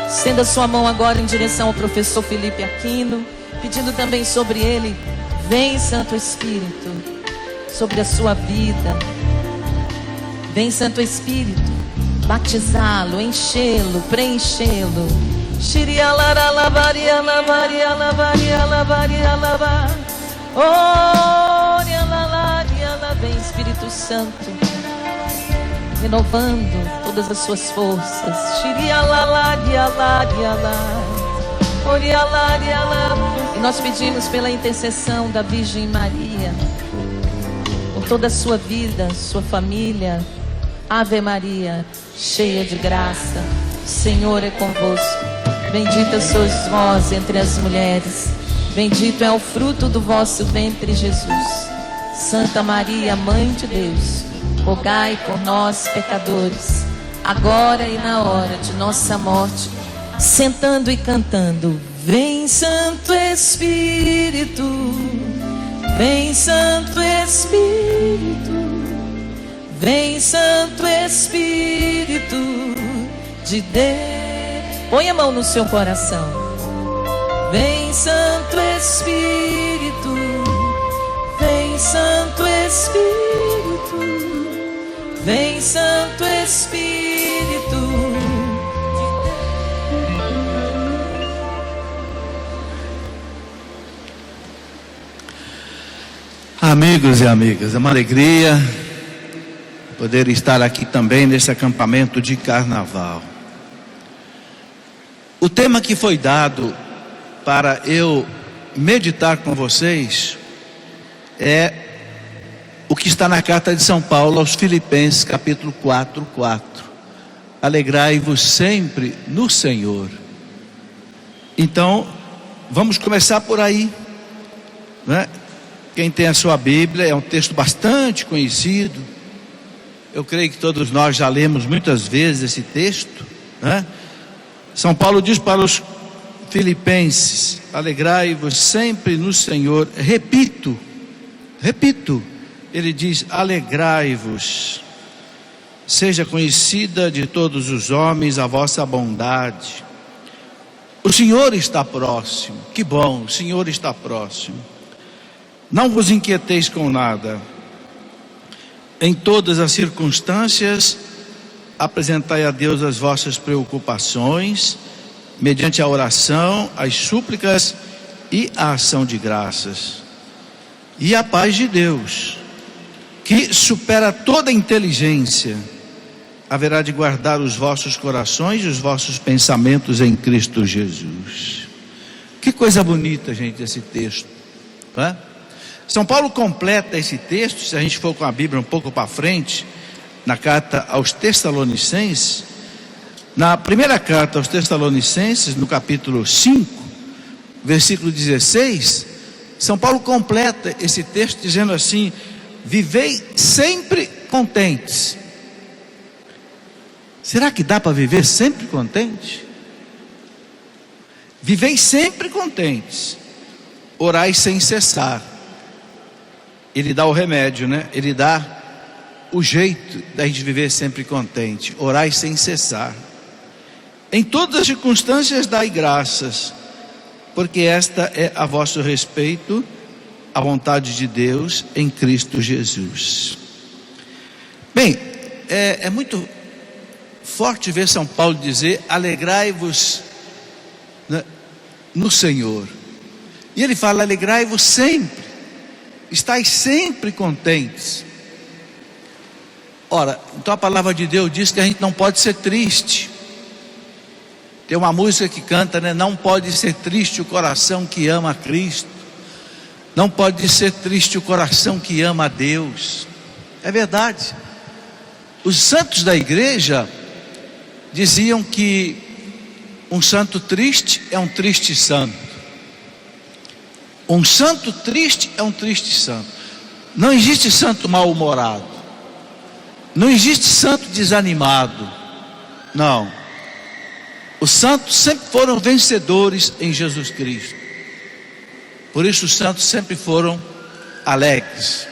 Estenda sua mão agora em direção ao professor Felipe Aquino, pedindo também sobre ele. Vem, Santo Espírito, sobre a sua vida. Vem, Santo Espírito, batizá-lo, enchê-lo, preenchê-lo. Vem, Espírito Santo, renovando todas as suas forças. E nós pedimos pela intercessão da Virgem Maria, por toda a sua vida, sua família. Ave Maria, cheia de graça, o Senhor é convosco. Bendita sois vós entre as mulheres, bendito é o fruto do vosso ventre, Jesus. Santa Maria, Mãe de Deus, rogai por nós, pecadores, agora e na hora de nossa morte. Sentando e cantando. Vem, Santo Espírito, vem, Santo Espírito, vem, Santo Espírito de Deus. Põe a mão no seu coração. Vem, Santo Espírito, vem, Santo Espírito, vem, Santo Espírito. Amigos e amigas, é uma alegria poder estar aqui também nesse acampamento de carnaval. O tema que foi dado para eu meditar com vocês é o que está na carta de São Paulo aos Filipenses, capítulo 4:4. Alegrai-vos sempre no Senhor. Então, vamos começar por aí, né? Quem tem a sua Bíblia, é um texto bastante conhecido. Eu creio que todos nós já lemos muitas vezes esse texto, né? São Paulo diz para os Filipenses: alegrai-vos sempre no Senhor. Repito, ele diz: alegrai-vos. Seja conhecida de todos os homens a vossa bondade. O Senhor está próximo. Que bom, o Senhor está próximo. Não vos inquieteis com nada. Em todas as circunstâncias, apresentai a Deus as vossas preocupações, mediante a oração, as súplicas e a ação de graças. E a paz de Deus, que supera toda inteligência, haverá de guardar os vossos corações e os vossos pensamentos em Cristo Jesus. Que coisa bonita, gente, esse texto, não é? São Paulo completa esse texto, se a gente for com a Bíblia um pouco para frente, na carta aos Tessalonicenses, na primeira carta aos Tessalonicenses, no capítulo 5, versículo 16, São Paulo completa esse texto dizendo assim: vivei sempre contentes. Será que dá para viver sempre contente? Vivei sempre contentes, orai sem cessar. Ele dá o remédio, né? Ele dá o jeito da gente viver sempre contente. Orai sem cessar. Em todas as circunstâncias dai graças, porque esta é a vosso respeito, a vontade de Deus em Cristo Jesus. Bem, é muito forte ver São Paulo dizer: alegrai-vos, né, no Senhor. E ele fala: alegrai-vos sempre. Estais sempre contentes. Ora, então a palavra de Deus diz que a gente não pode ser triste. Tem uma música que canta, né? Não pode ser triste o coração que ama a Cristo. Não pode ser triste o coração que ama a Deus. É verdade. Os santos da igreja diziam que um santo triste é um triste santo. Um santo triste é um triste santo. Não existe santo mal-humorado. Não existe santo desanimado. Não. Os santos sempre foram vencedores em Jesus Cristo. Por isso os santos sempre foram alegres.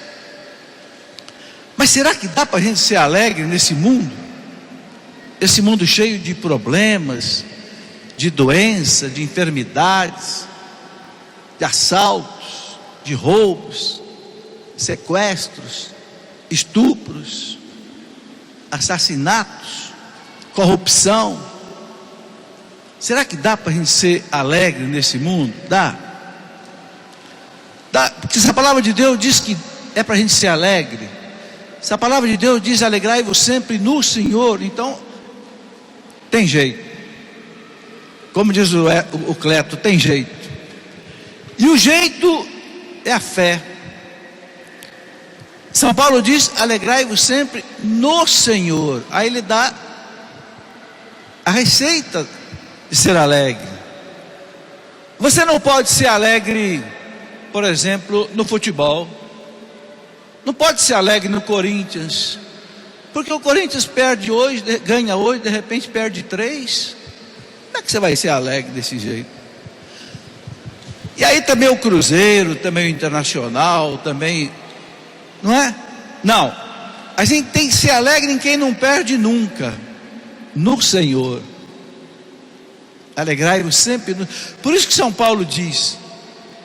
Mas será que dá para a gente ser alegre nesse mundo? Esse mundo cheio de problemas, de doença, de enfermidades, de assaltos, de roubos, sequestros, estupros, assassinatos, corrupção. Será que dá para a gente ser alegre nesse mundo? Dá. Porque se a palavra de Deus diz que é para a gente ser alegre, se a palavra de Deus diz alegrai-vos sempre no Senhor, então tem jeito. Como diz o Cleto, tem jeito. E o jeito é a fé. São Paulo diz alegrai-vos sempre no Senhor. Aí ele dá a receita de ser alegre. Você não pode ser alegre, por exemplo, no futebol. Não pode ser alegre no Corinthians, porque o Corinthians perde hoje, ganha hoje, de repente perde 3. Como é que você vai ser alegre desse jeito? E aí também o Cruzeiro, também o Internacional, também, não é? Não, a gente tem que ser alegre em quem não perde nunca, no Senhor. Alegrai-vos sempre. Por isso que São Paulo diz: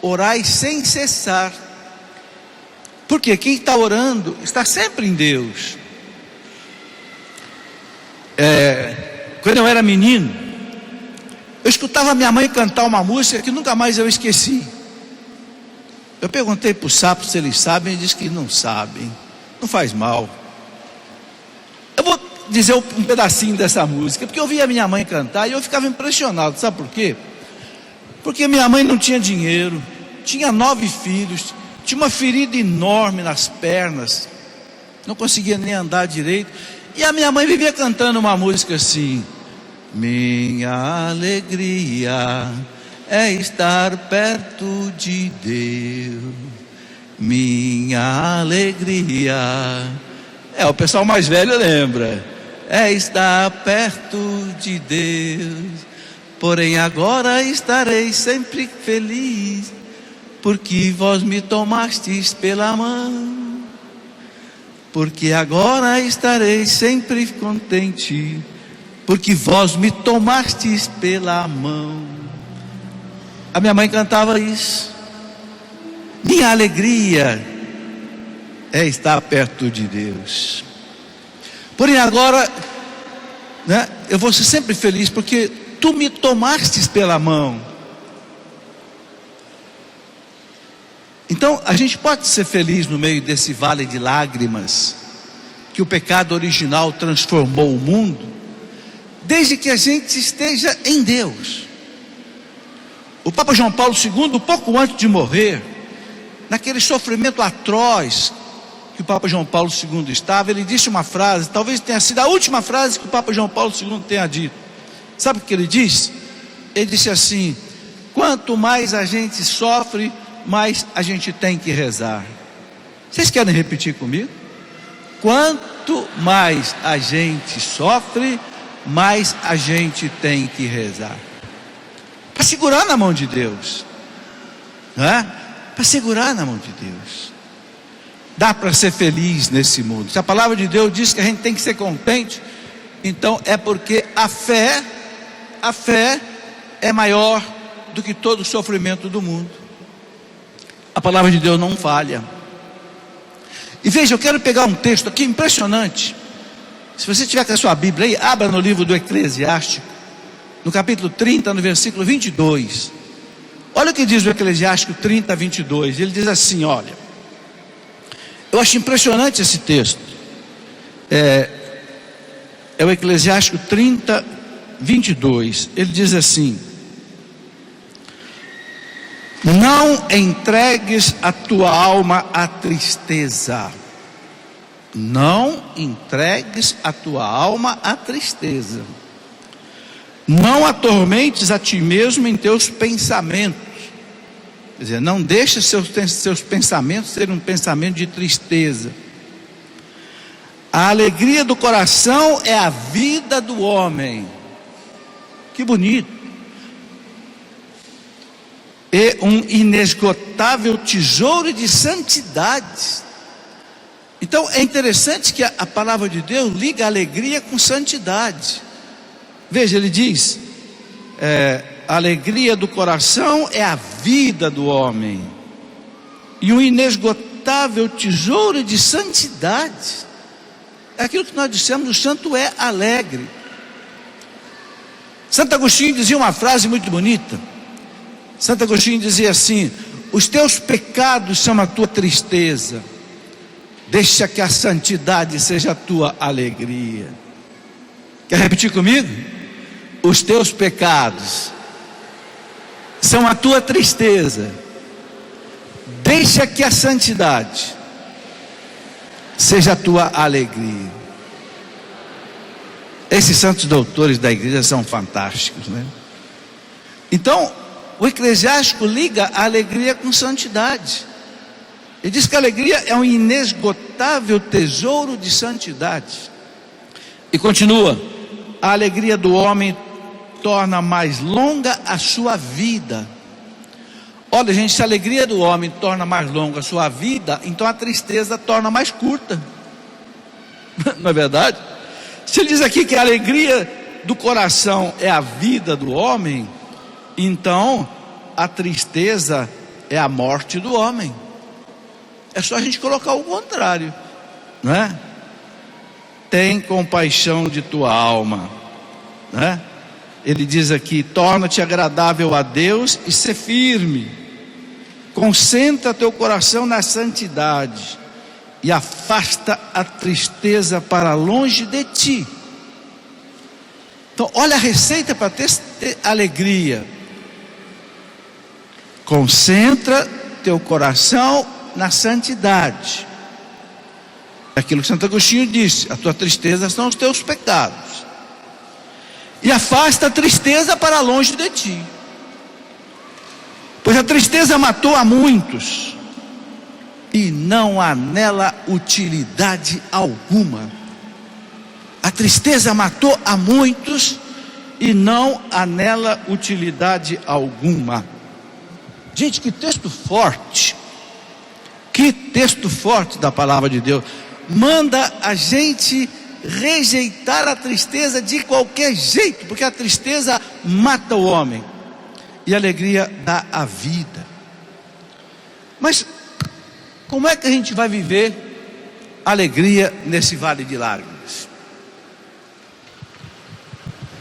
orai sem cessar. Porque quem está orando está sempre em Deus. Quando eu era menino, eu escutava minha mãe cantar uma música que nunca mais eu esqueci. Eu perguntei para os sapos se eles sabem, ele disse que não sabem. Não faz mal. Eu vou dizer um pedacinho dessa música, porque eu via minha mãe cantar e eu ficava impressionado. Sabe por quê? Porque minha mãe não tinha dinheiro, tinha 9 filhos, tinha uma ferida enorme nas pernas, não conseguia nem andar direito. E a minha mãe vivia cantando uma música assim: minha alegria é estar perto de Deus. Minha alegria, o pessoal mais velho lembra, é estar perto de Deus. Porém agora estarei sempre feliz, porque vós me tomastes pela mão. Porque agora estarei sempre contente, porque vós me tomastes pela mão. A minha mãe cantava isso. Minha alegria é estar perto de Deus. Porém agora, eu vou ser sempre feliz, porque tu me tomastes pela mão. Então a gente pode ser feliz no meio desse vale de lágrimas que o pecado original transformou o mundo, desde que a gente esteja em Deus. O Papa João Paulo II, pouco antes de morrer, naquele sofrimento atroz que o Papa João Paulo II estava, ele disse uma frase, talvez tenha sido a última frase que o Papa João Paulo II tenha dito. Sabe o que ele disse? Ele disse assim: quanto mais a gente sofre, mais a gente tem que rezar. Vocês querem repetir comigo? Quanto mais a gente sofre, mais a gente tem que rezar. Para segurar na mão de Deus, para segurar na mão de Deus. Dá para ser feliz nesse mundo. Se a palavra de Deus diz que a gente tem que ser contente, então é porque a fé é maior do que todo o sofrimento do mundo. A palavra de Deus não falha. E veja, eu quero pegar um texto aqui impressionante. Se você tiver com a sua Bíblia aí, abra no livro do Eclesiástico, no capítulo 30, no versículo 22. Olha o que diz o Eclesiástico 30, 22. Ele diz assim, olha, eu acho impressionante esse texto. É o Eclesiástico 30, 22. Ele diz assim: não entregues a tua alma à tristeza. Não entregues a tua alma à tristeza. Não atormentes a ti mesmo em teus pensamentos. Quer dizer, não deixe seus pensamentos serem um pensamento de tristeza. A alegria do coração é a vida do homem. Que bonito. E um inesgotável tesouro de santidade. Então é interessante que a palavra de Deus liga a alegria com santidade. Veja, ele diz, a alegria do coração é a vida do homem, e um inesgotável tesouro de santidade. É aquilo que nós dissemos, o santo é alegre. Santo Agostinho dizia uma frase muito bonita. Santo Agostinho dizia assim: os teus pecados são a tua tristeza, deixa que a santidade seja a tua alegria. Quer repetir comigo? Os teus pecados são a tua tristeza, deixa que a santidade seja a tua alegria. Esses santos doutores da igreja são fantásticos, né? Então, o eclesiástico liga a alegria com santidade. Ele diz que a alegria é um inesgotável tesouro de santidade. E continua: a alegria do homem torna mais longa a sua vida. Olha, gente, se a alegria do homem torna mais longa a sua vida, então a tristeza torna mais curta. Não é verdade? Se ele diz aqui que a alegria do coração é a vida do homem, então a tristeza é a morte do homem. É só a gente colocar o contrário, não é? Tem compaixão de tua alma, não é? Ele diz aqui: torna-te agradável a Deus e ser firme, concentra teu coração na santidade e afasta a tristeza para longe de ti. Então olha a receita para ter alegria: concentra teu coração na santidade. Aquilo que Santo Agostinho disse: a tua tristeza são os teus pecados, e afasta a tristeza para longe de ti, pois a tristeza matou a muitos e não há nela utilidade alguma. A tristeza matou a muitos e não há nela utilidade alguma. Gente, que texto forte! Que texto forte da palavra de Deus. Manda a gente rejeitar a tristeza de qualquer jeito, porque a tristeza mata o homem e a alegria dá a vida. Mas como é que a gente vai viver alegria nesse vale de lágrimas?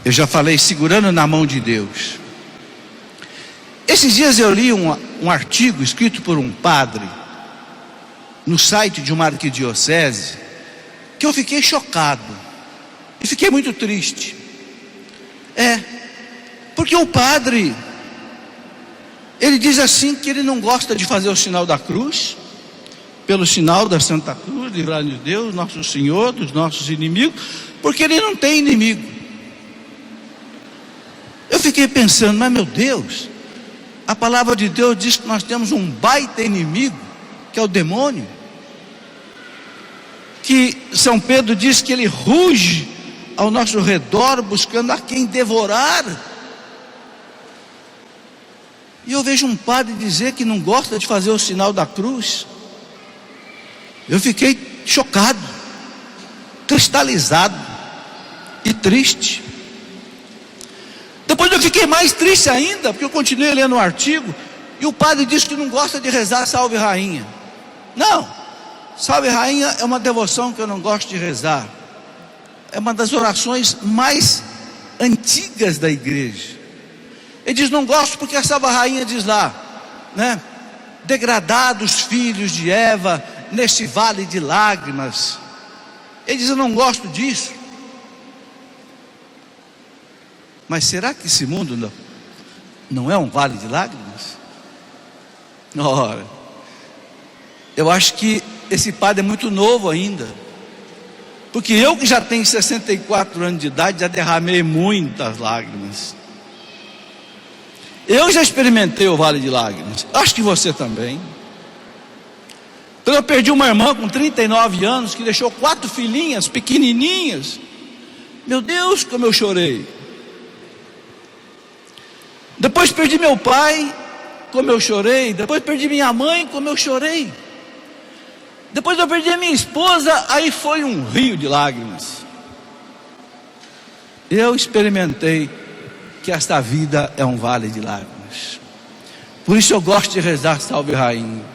Eu já falei, segurando na mão de Deus. Esses dias eu li um artigo escrito por um padre no site de uma arquidiocese, que eu fiquei chocado e fiquei muito triste. Porque o padre, ele diz assim que ele não gosta de fazer o sinal da cruz, pelo sinal da Santa Cruz, livrar-nos de Deus, nosso Senhor, dos nossos inimigos, porque ele não tem inimigo. Eu fiquei pensando, mas meu Deus, a palavra de Deus diz que nós temos um baita inimigo, que é o demônio, que São Pedro diz que ele ruge ao nosso redor, buscando a quem devorar. E eu vejo um padre dizer que não gosta de fazer o sinal da cruz. Eu fiquei chocado, cristalizado e triste. Depois eu fiquei mais triste ainda, porque eu continuei lendo o artigo, e o padre disse que não gosta de rezar Salve Rainha. Não, Salve Rainha é uma devoção que eu não gosto de rezar. É uma das orações mais antigas da igreja. Ele diz: não gosto porque a Salve Rainha diz lá, né? Degradados filhos de Eva neste vale de lágrimas. Ele diz: eu não gosto disso. Mas será que esse mundo não é um vale de lágrimas? Ora, eu acho que esse padre é muito novo ainda, porque eu que já tenho 64 anos de idade, já derramei muitas lágrimas. Eu já experimentei o vale de lágrimas, acho que você também. Então eu perdi uma irmã com 39 anos, que deixou 4 filhinhas pequenininhas. Meu Deus, como eu chorei. Depois perdi meu pai, como eu chorei. Depois perdi minha mãe, como eu chorei. Depois eu perdi a minha esposa, aí foi um rio de lágrimas. Eu experimentei que esta vida é um vale de lágrimas. Por isso eu gosto de rezar Salve Rainha.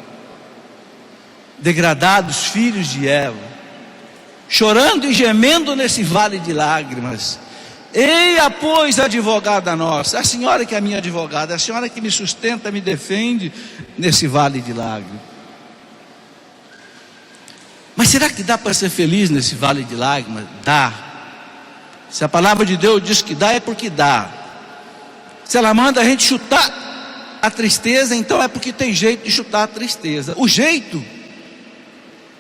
Degradados filhos de Eva, chorando e gemendo nesse vale de lágrimas. Eia, pois, advogada nossa, a senhora que é a minha advogada, a senhora que me sustenta, me defende nesse vale de lágrimas. Mas será que dá para ser feliz nesse vale de lágrimas? Dá. Se a palavra de Deus diz que dá, é porque dá. Se ela manda a gente chutar a tristeza, então é porque tem jeito de chutar a tristeza. O jeito,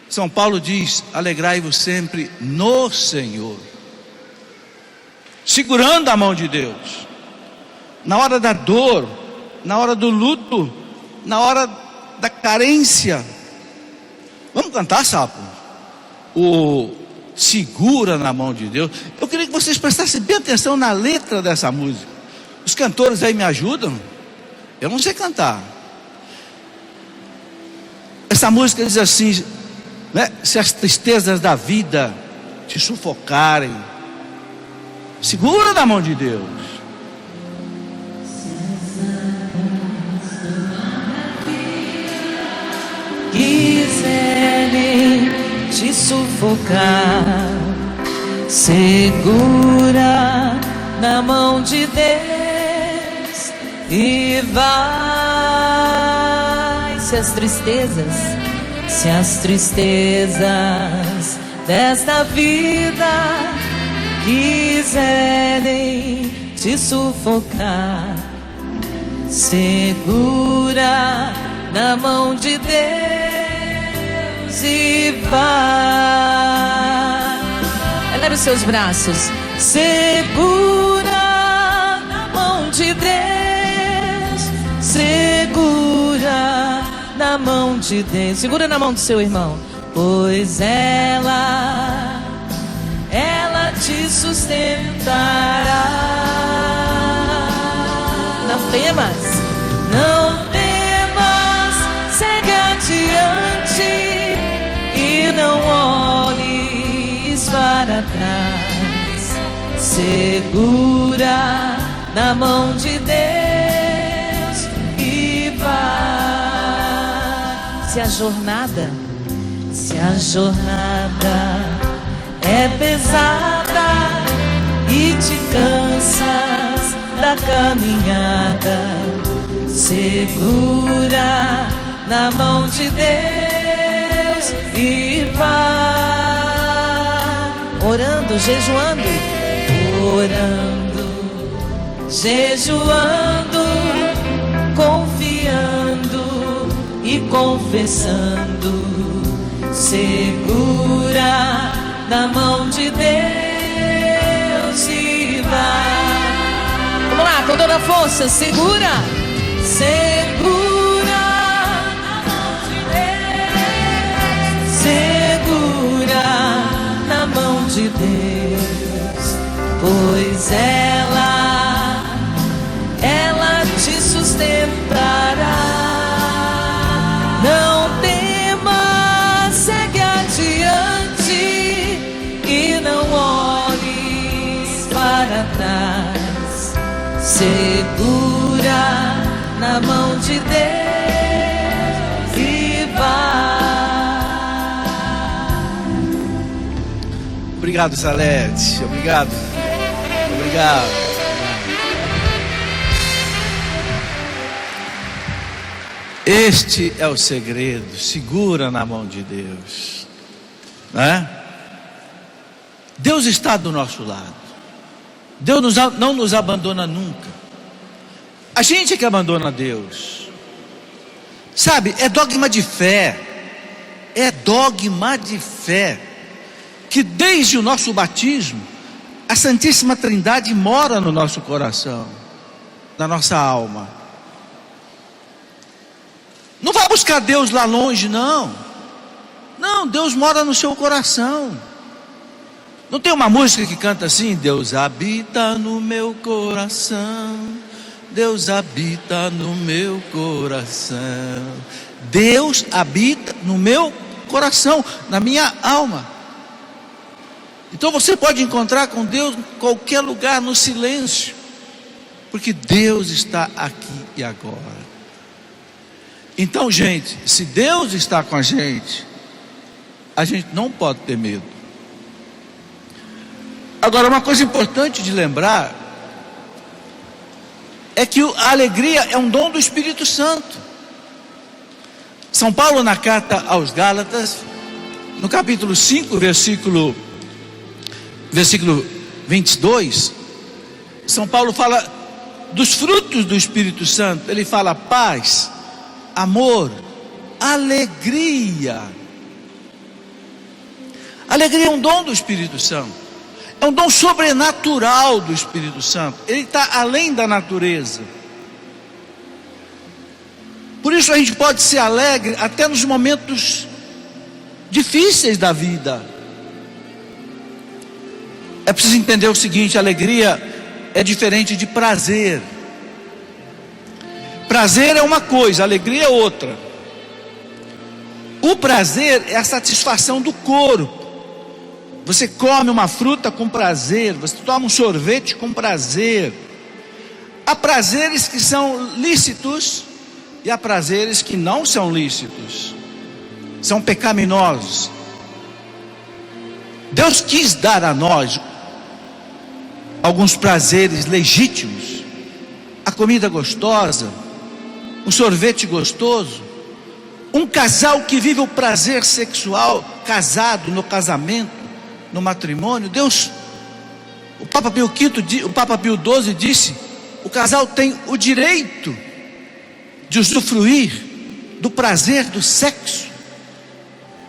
São Paulo diz: alegrai-vos sempre no Senhor. Segurando a mão de Deus, na hora da dor, na hora do luto, na hora da carência. Vamos cantar, Sapo? O segura na mão de Deus. Eu queria que vocês prestassem bem atenção na letra dessa música. Os cantores aí me ajudam? Eu não sei cantar. Essa música diz assim, né? Se as tristezas da vida te sufocarem, segura na mão de Deus. Quiserem te sufocar, segura na mão de Deus e vai. Se as tristezas desta vida quiserem te sufocar, segura na mão de Deus e vai. Eleve os seus braços. Segura na mão de Deus, segura na mão de Deus. Segura na mão do seu irmão. Pois ela te sustentará. Não temas, não temas, segue adiante e não olhes para trás. Segura na mão de Deus e vai. Se a jornada é pesada e te cansas da caminhada, segura na mão de Deus e vai. Orando, jejuando, confiando e confessando, segura na mão de Deus e vai. Vamos lá, com toda a força, segura na mão de Deus, segura na mão de Deus, pois ela te sustentará. Não temas, segue adiante e não olhes para trás. Segura na mão de Deus e vai. Obrigado, Salete. Obrigado. Este é o segredo. Segura na mão de Deus, né? Deus está do nosso lado. Deus não nos abandona nunca. A gente é que abandona Deus. Sabe, é dogma de fé. É dogma de fé que desde o nosso batismo a Santíssima Trindade mora no nosso coração, na nossa alma. Não vá buscar Deus lá longe, não. Não, Deus mora no seu coração. Não tem uma música que canta assim: Deus habita no meu coração, Deus habita no meu coração. Deus habita no meu coração, na minha alma. Então você pode encontrar com Deus em qualquer lugar, no silêncio, porque Deus está aqui e agora. Então, gente, se Deus está com a gente não pode ter medo. Agora, uma coisa importante de lembrar é que a alegria é um dom do Espírito Santo. São Paulo, na carta aos Gálatas, no capítulo 5, versículo 22, São Paulo fala dos frutos do Espírito Santo. Ele fala paz, amor, alegria. Alegria é um dom do Espírito Santo. É um dom sobrenatural do Espírito Santo. Ele está além da natureza. Por isso a gente pode ser alegre até nos momentos difíceis da vida. É preciso entender o seguinte: alegria é diferente de prazer. Prazer é uma coisa, alegria é outra. O prazer é a satisfação do corpo. Você come uma fruta com prazer, você toma um sorvete com prazer. Há prazeres que são lícitos e há prazeres que não são lícitos, são pecaminosos. Deus quis dar a nós alguns prazeres legítimos: a comida gostosa, um sorvete gostoso, um casal que vive o prazer sexual casado, no casamento, no matrimônio. Deus, o Papa Pio XII disse: o casal tem o direito de usufruir do prazer do sexo.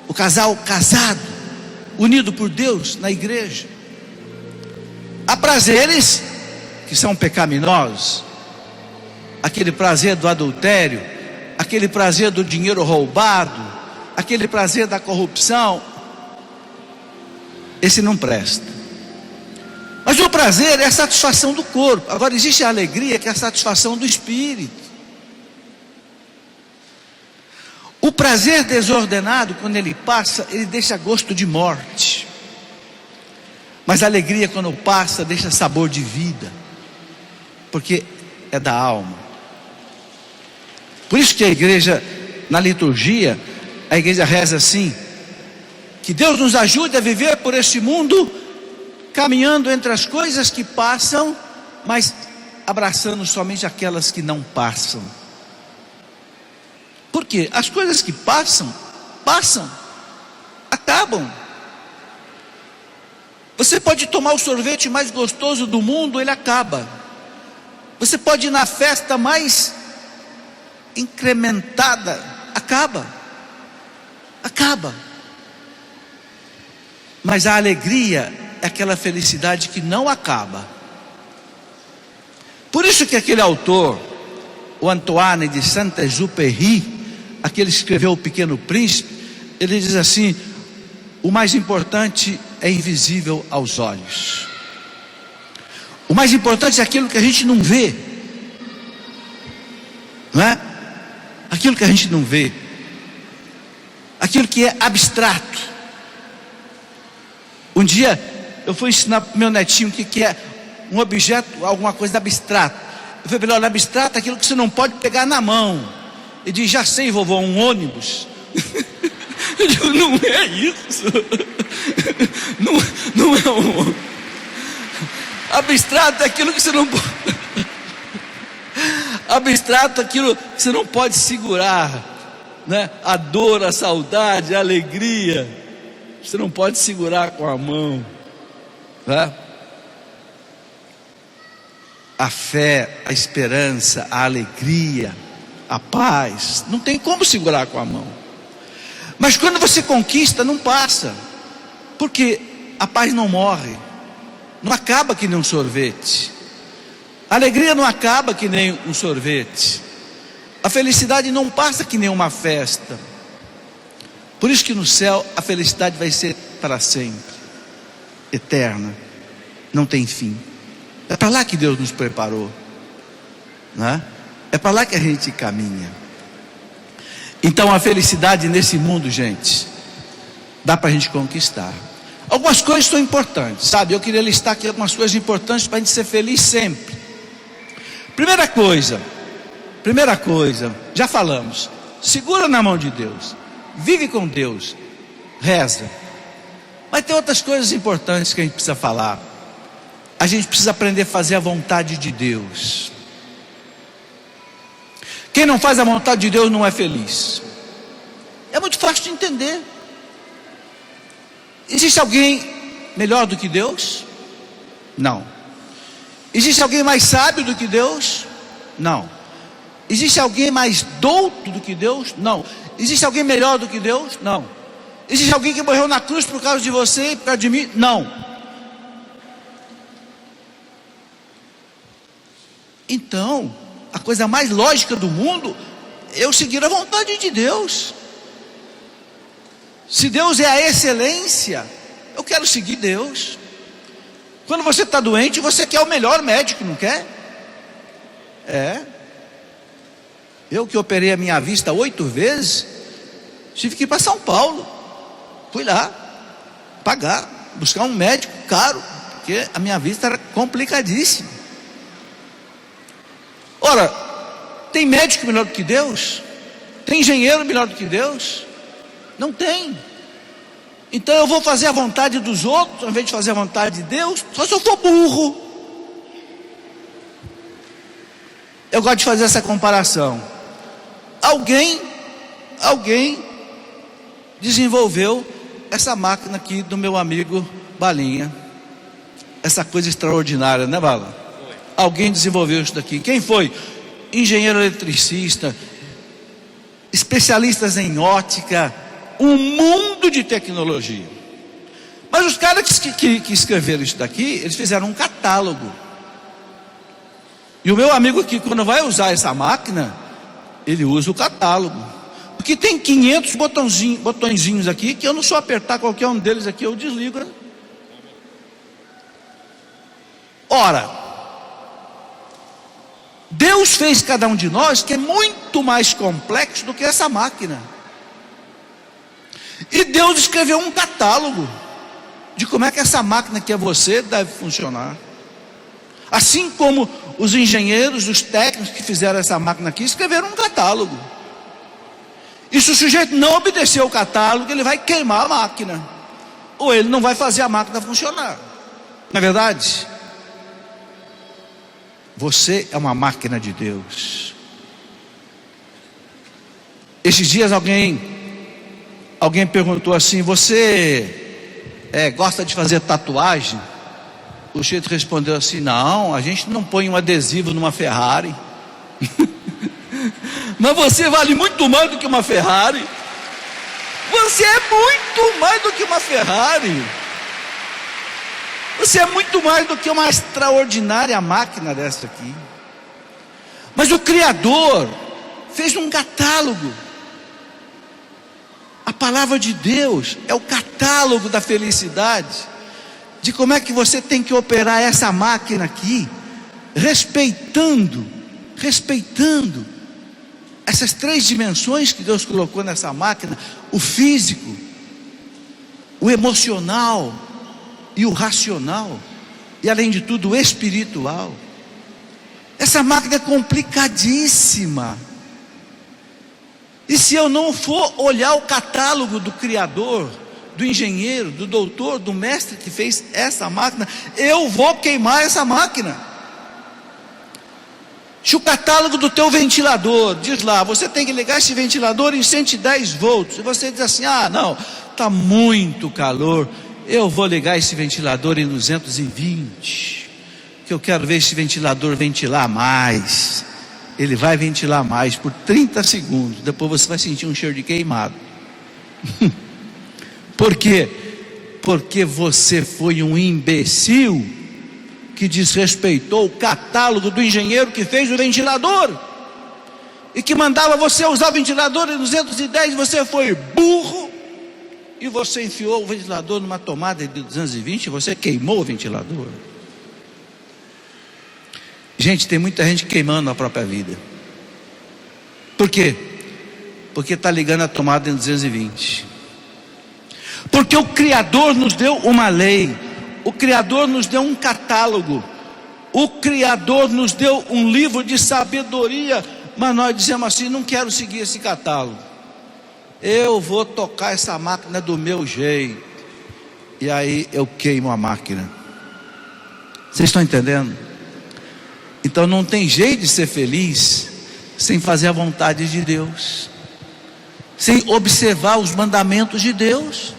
O casal casado, unido por Deus na igreja. Há prazeres que são pecaminosos: aquele prazer do adultério, aquele prazer do dinheiro roubado, aquele prazer da corrupção. Esse não presta. Mas o prazer é a satisfação do corpo. Agora existe a alegria, que é a satisfação do espírito. O prazer desordenado, quando ele passa, ele deixa gosto de morte. Mas a alegria, quando passa, deixa sabor de vida, porque é da alma. Por isso que a igreja, na liturgia, a igreja reza assim: que Deus nos ajude a viver por este mundo, caminhando entre as coisas que passam, mas abraçando somente aquelas que não passam. Por quê? As coisas que passam, acabam. Você pode tomar o sorvete mais gostoso do mundo, ele acaba. Você pode ir na festa mais incrementada, acaba. Mas a alegria é aquela felicidade que não acaba. Por isso que aquele autor, o Antoine de Saint-Exupéry, aquele que escreveu O Pequeno Príncipe, ele diz assim: o mais importante é invisível aos olhos. O mais importante é aquilo que a gente não vê, não é? Aquilo que a gente não vê, aquilo que é abstrato. Um dia eu fui ensinar para o meu netinho o que é um objeto, alguma coisa abstrata. Eu falei para ele: olha, abstrato é aquilo que você não pode pegar na mão. Ele diz: já sei, vovô, um ônibus. Eu digo: não é isso. Não é um... Abstrato é aquilo que você não pode... Abstrato é aquilo que você não pode segurar, né? A dor, a saudade, a alegria, você não pode segurar com a mão, né? A fé, a esperança, a alegria, a paz, não tem como segurar com a mão. Mas quando você conquista, não passa, porque a paz não morre, não acaba que nem um sorvete. A alegria não acaba que nem um sorvete. A felicidade não passa que nem uma festa. Por isso que no céu a felicidade vai ser para sempre, eterna, não tem fim. É para lá que Deus nos preparou, né? É para lá que a gente caminha. Então a felicidade nesse mundo, gente, dá para a gente conquistar. Algumas coisas são importantes, sabe? Eu queria listar aqui algumas coisas importantes para a gente ser feliz sempre. Primeira coisa, já falamos, segura na mão de Deus, vive com Deus, reza. Mas tem outras coisas importantes que a gente precisa falar. A gente precisa aprender a fazer a vontade de Deus. Quem não faz a vontade de Deus não é feliz. É muito fácil de entender. Existe alguém melhor do que Deus? Não. Existe alguém mais sábio do que Deus? Não. Existe alguém mais douto do que Deus? Não. Existe alguém melhor do que Deus? Não. Existe alguém que morreu na cruz por causa de você e por causa de mim? Não. Então, a coisa mais lógica do mundo é eu seguir a vontade de Deus. Se Deus é a excelência, eu quero seguir Deus. Quando você está doente, você quer o melhor médico, não quer? Eu que operei a minha vista 8 vezes, tive que ir para São Paulo. Fui lá, pagar, buscar um médico caro, porque a minha vista era complicadíssima. Ora, tem médico melhor do que Deus? Tem engenheiro melhor do que Deus? Não tem. Então eu vou fazer a vontade dos outros, ao invés de fazer a vontade de Deus, só se eu for burro. Eu gosto de fazer essa comparação. Alguém desenvolveu essa máquina aqui do meu amigo Balinha. Essa coisa extraordinária, né, Bala? Foi. Alguém desenvolveu isso daqui. Quem foi? Engenheiro eletricista, especialistas em ótica, um mundo de tecnologia. Mas os caras que escreveram isso daqui, eles fizeram um catálogo. E o meu amigo aqui, quando vai usar essa máquina, ele usa o catálogo. Porque tem 500 botõezinhos aqui, que eu não só apertar qualquer um deles aqui, eu desligo, né? Ora, Deus fez cada um de nós que é muito mais complexo do que essa máquina. E Deus escreveu um catálogo de como é que essa máquina que é você deve funcionar. Assim como os engenheiros, os técnicos que fizeram essa máquina aqui escreveram um catálogo. E se o sujeito não obedecer ao catálogo, ele vai queimar a máquina, ou ele não vai fazer a máquina funcionar. Não é verdade? Você é uma máquina de Deus. Esses dias alguém perguntou assim: você gosta de fazer tatuagem? O sujeito respondeu assim: não, a gente não põe um adesivo numa Ferrari. Mas você vale muito mais do que uma Ferrari. Você é muito mais do que uma Ferrari. Você é muito mais do que uma extraordinária máquina dessa aqui. Mas o Criador fez um catálogo. A palavra de Deus é o catálogo da felicidade, de como é que você tem que operar essa máquina aqui, respeitando essas 3 dimensões que Deus colocou nessa máquina: o físico, o emocional e o racional, e além de tudo o espiritual. Essa máquina é complicadíssima. E se eu não for olhar o catálogo do Criador, do engenheiro, do doutor, do mestre que fez essa máquina, eu vou queimar essa máquina. Se o catálogo do teu ventilador diz lá: você tem que ligar esse ventilador em 110 volts, e você diz assim: ah, não, está muito calor, eu vou ligar esse ventilador em 220, que eu quero ver esse ventilador ventilar mais. Ele vai ventilar mais por 30 segundos, depois você vai sentir um cheiro de queimado. Por quê? Porque você foi um imbecil que desrespeitou o catálogo do engenheiro que fez o ventilador e que mandava você usar o ventilador em 210. Você foi burro e você enfiou o ventilador numa tomada de 220 e você queimou o ventilador. Gente, tem muita gente queimando a própria vida. Por quê? Porque está ligando a tomada em 220. Porque o Criador nos deu uma lei, o Criador nos deu um catálogo, o Criador nos deu um livro de sabedoria, mas nós dizemos assim: não quero seguir esse catálogo, eu vou tocar essa máquina do meu jeito, e aí eu queimo a máquina. Vocês estão entendendo? Então não tem jeito de ser feliz sem fazer a vontade de Deus, sem observar os mandamentos de Deus.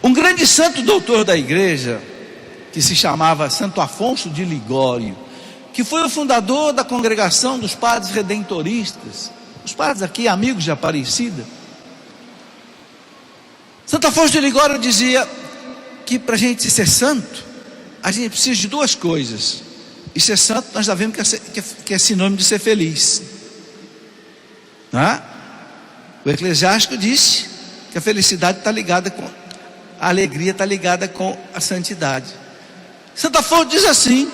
Um grande santo doutor da igreja, que se chamava Santo Afonso de Ligório, que foi o fundador da congregação dos padres redentoristas, os padres aqui amigos de Aparecida. Santo Afonso de Ligório dizia que para a gente ser santo, a gente precisa de duas coisas. E ser santo nós já vimos que é sinônimo de ser feliz, não é? O Eclesiástico disse que a felicidade está ligada com a alegria, está ligada com a santidade. Santo Afonso diz assim: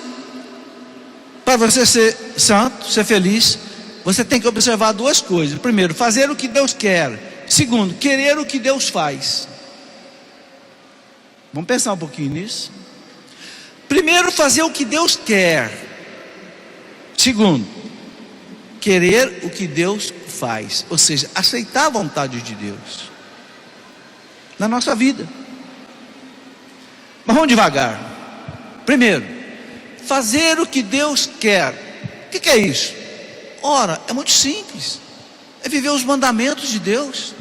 para você ser santo, ser feliz, você tem que observar duas coisas. Primeiro, fazer o que Deus quer. Segundo, querer o que Deus faz. Vamos pensar um pouquinho nisso. Primeiro, fazer o que Deus quer. Segundo, querer o que Deus faz, ou seja, aceitar a vontade de Deus na nossa vida. Mas vamos devagar. Primeiro, fazer o que Deus quer. O que é isso? Ora, é muito simples, é viver os mandamentos de Deus.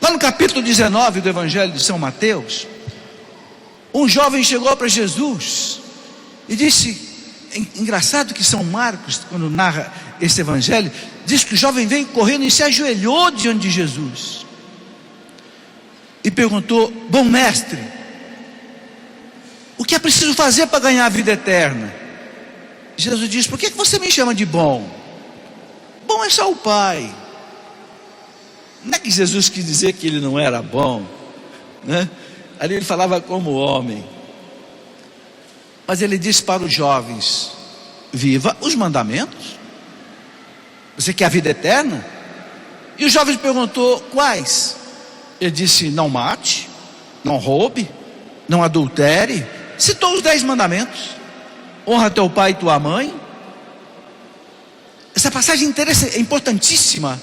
Lá no capítulo 19 do Evangelho de São Mateus, um jovem chegou para Jesus e disse, engraçado que São Marcos, quando narra esse evangelho, diz que o jovem veio correndo e se ajoelhou diante de Jesus e perguntou: bom mestre, o que é preciso fazer para ganhar a vida eterna? Jesus disse: por que você me chama de bom? Bom é só o Pai. Não é que Jesus quis dizer que ele não era bom, né? Ali ele falava como homem, mas ele disse para os jovens: viva os mandamentos. Você quer a vida eterna? E os jovens perguntou: quais? Ele disse: não mate, não roube, não adultere. Citou os 10 mandamentos. Honra teu pai e tua mãe. Essa passagem é importantíssima.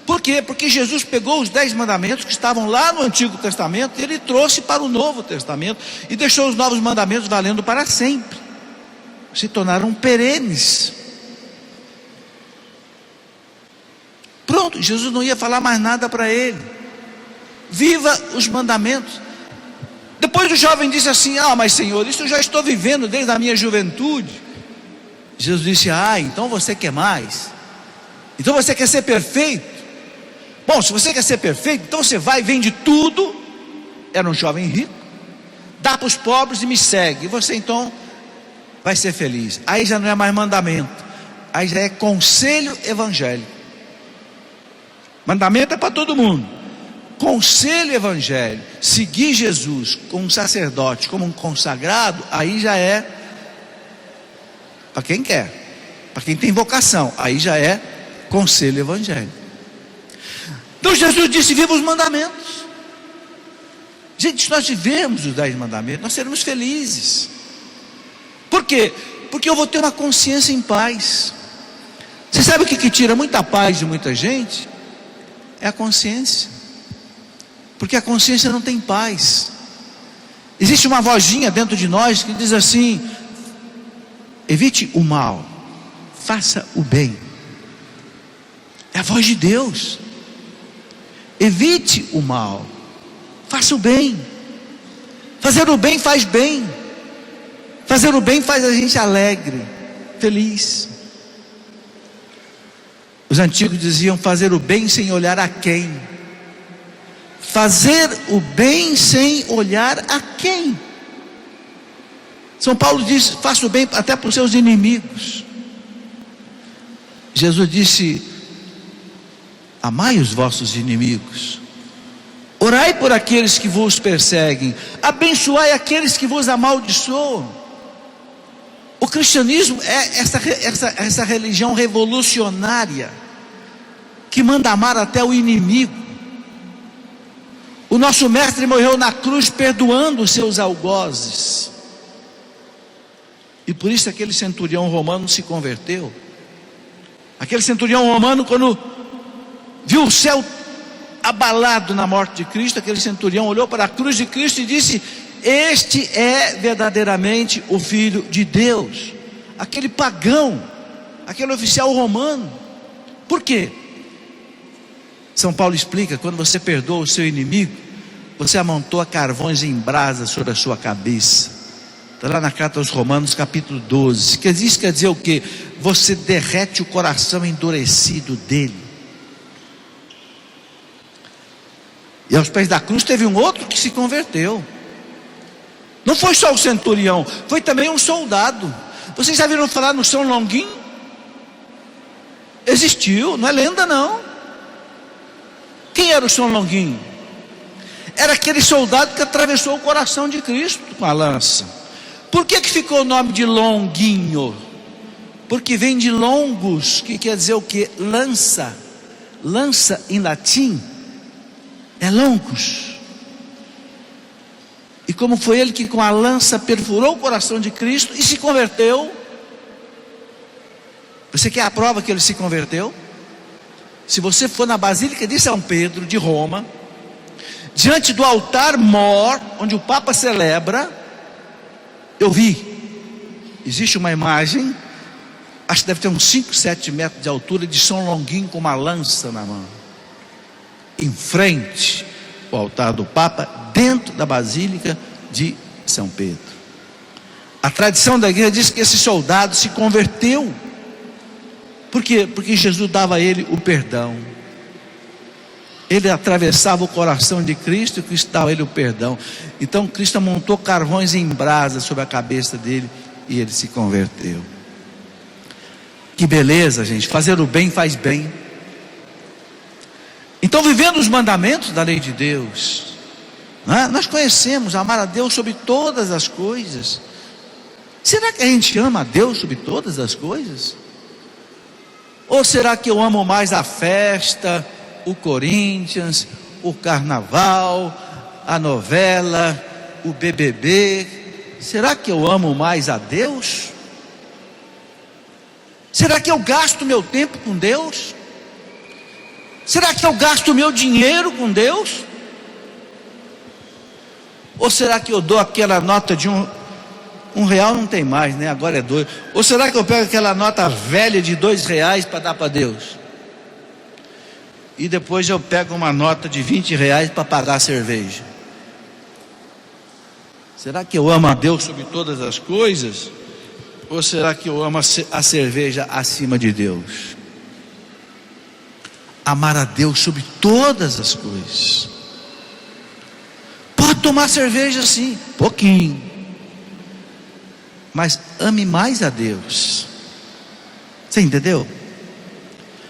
Por quê? Porque Jesus pegou os 10 mandamentos que estavam lá no Antigo Testamento e ele trouxe para o Novo Testamento e deixou os novos mandamentos valendo para sempre. Se tornaram perenes. Pronto, Jesus não ia falar mais nada para ele. Viva os mandamentos. Depois o jovem disse assim: mas Senhor, isso eu já estou vivendo desde a minha juventude. Jesus disse: então você quer mais? Então você quer ser perfeito? Bom, se você quer ser perfeito, então você vai, vende tudo. Era um jovem rico, dá para os pobres e me segue. E você então vai ser feliz. Aí já não é mais mandamento, aí já é conselho evangélico. Mandamento é para todo mundo. Conselho evangélico, seguir Jesus como um sacerdote, como um consagrado, aí já é para quem quer, para quem tem vocação. Aí já é conselho evangélico. Então Jesus disse: viva os mandamentos. Gente, se nós vivermos os 10 mandamentos, nós seremos felizes. Por quê? Porque eu vou ter uma consciência em paz. Você sabe o que tira muita paz de muita gente? É a consciência. Porque a consciência não tem paz. Existe uma vozinha dentro de nós que diz assim: evite o mal, faça o bem. É a voz de Deus. Evite o mal, faça o bem. Fazer o bem faz bem. Fazer o bem faz a gente alegre, feliz. Os antigos diziam: fazer o bem sem olhar a quem. Fazer o bem sem olhar a quem. São Paulo diz: faça o bem até para os seus inimigos. Jesus disse: amai os vossos inimigos, orai por aqueles que vos perseguem, abençoai aqueles que vos amaldiçoam. O cristianismo é essa religião revolucionária que manda amar até o inimigo. O nosso mestre morreu na cruz perdoando os seus algozes. E por isso aquele centurião romano se converteu. Aquele centurião romano, quando viu o céu abalado na morte de Cristo, aquele centurião olhou para a cruz de Cristo e disse: este é verdadeiramente o Filho de Deus. Aquele pagão, aquele oficial romano. Por quê? São Paulo explica: quando você perdoa o seu inimigo, você amontoa carvões em brasa sobre a sua cabeça. Está lá na carta aos Romanos, capítulo 12. Isso quer dizer o quê? Você derrete o coração endurecido dele. E aos pés da cruz teve um outro que se converteu. Não foi só o centurião, foi também um soldado. Vocês já viram falar no São Longuinho? Existiu, não é lenda não. Quem era o São Longuinho? Era aquele soldado que atravessou o coração de Cristo com a lança. Por que ficou o nome de Longuinho? Porque vem de longos, que quer dizer o que? Lança. Lança em latim é longos. E como foi ele que com a lança perfurou o coração de Cristo e se converteu. Você quer a prova que ele se converteu? Se você for na Basílica de São Pedro, de Roma, diante do altar mor, onde o Papa celebra, eu vi, existe uma imagem, acho que deve ter uns 5, 7 metros de altura, de São Longuinho com uma lança na mão, em frente ao altar do Papa, dentro da Basílica de São Pedro. A tradição da igreja diz que esse soldado se converteu. Por quê? Porque Jesus dava a ele o perdão. Ele atravessava o coração de Cristo e Cristo dava a ele o perdão. Então Cristo montou carvões em brasa sobre a cabeça dele e ele se converteu. Que beleza, gente. Fazer o bem faz bem. Então, vivendo os mandamentos da lei de Deus, nós conhecemos amar a Deus sobre todas as coisas. Será que a gente ama a Deus sobre todas as coisas? Ou será que eu amo mais a festa, o Corinthians, o carnaval, a novela, o BBB? Será que eu amo mais a Deus? Será que eu gasto meu tempo com Deus? Será que eu gasto meu dinheiro com Deus? Ou será que eu dou aquela nota de um real, não tem mais, né? Agora é 2. Ou será que eu pego aquela nota velha de R$2 para dar para Deus? E depois eu pego uma nota de R$20 para pagar a cerveja? Será que eu amo a Deus sobre todas as coisas? Ou será que eu amo a cerveja acima de Deus? Amar a Deus sobre todas as coisas. Pode tomar cerveja sim, pouquinho, mas ame mais a Deus. Você entendeu?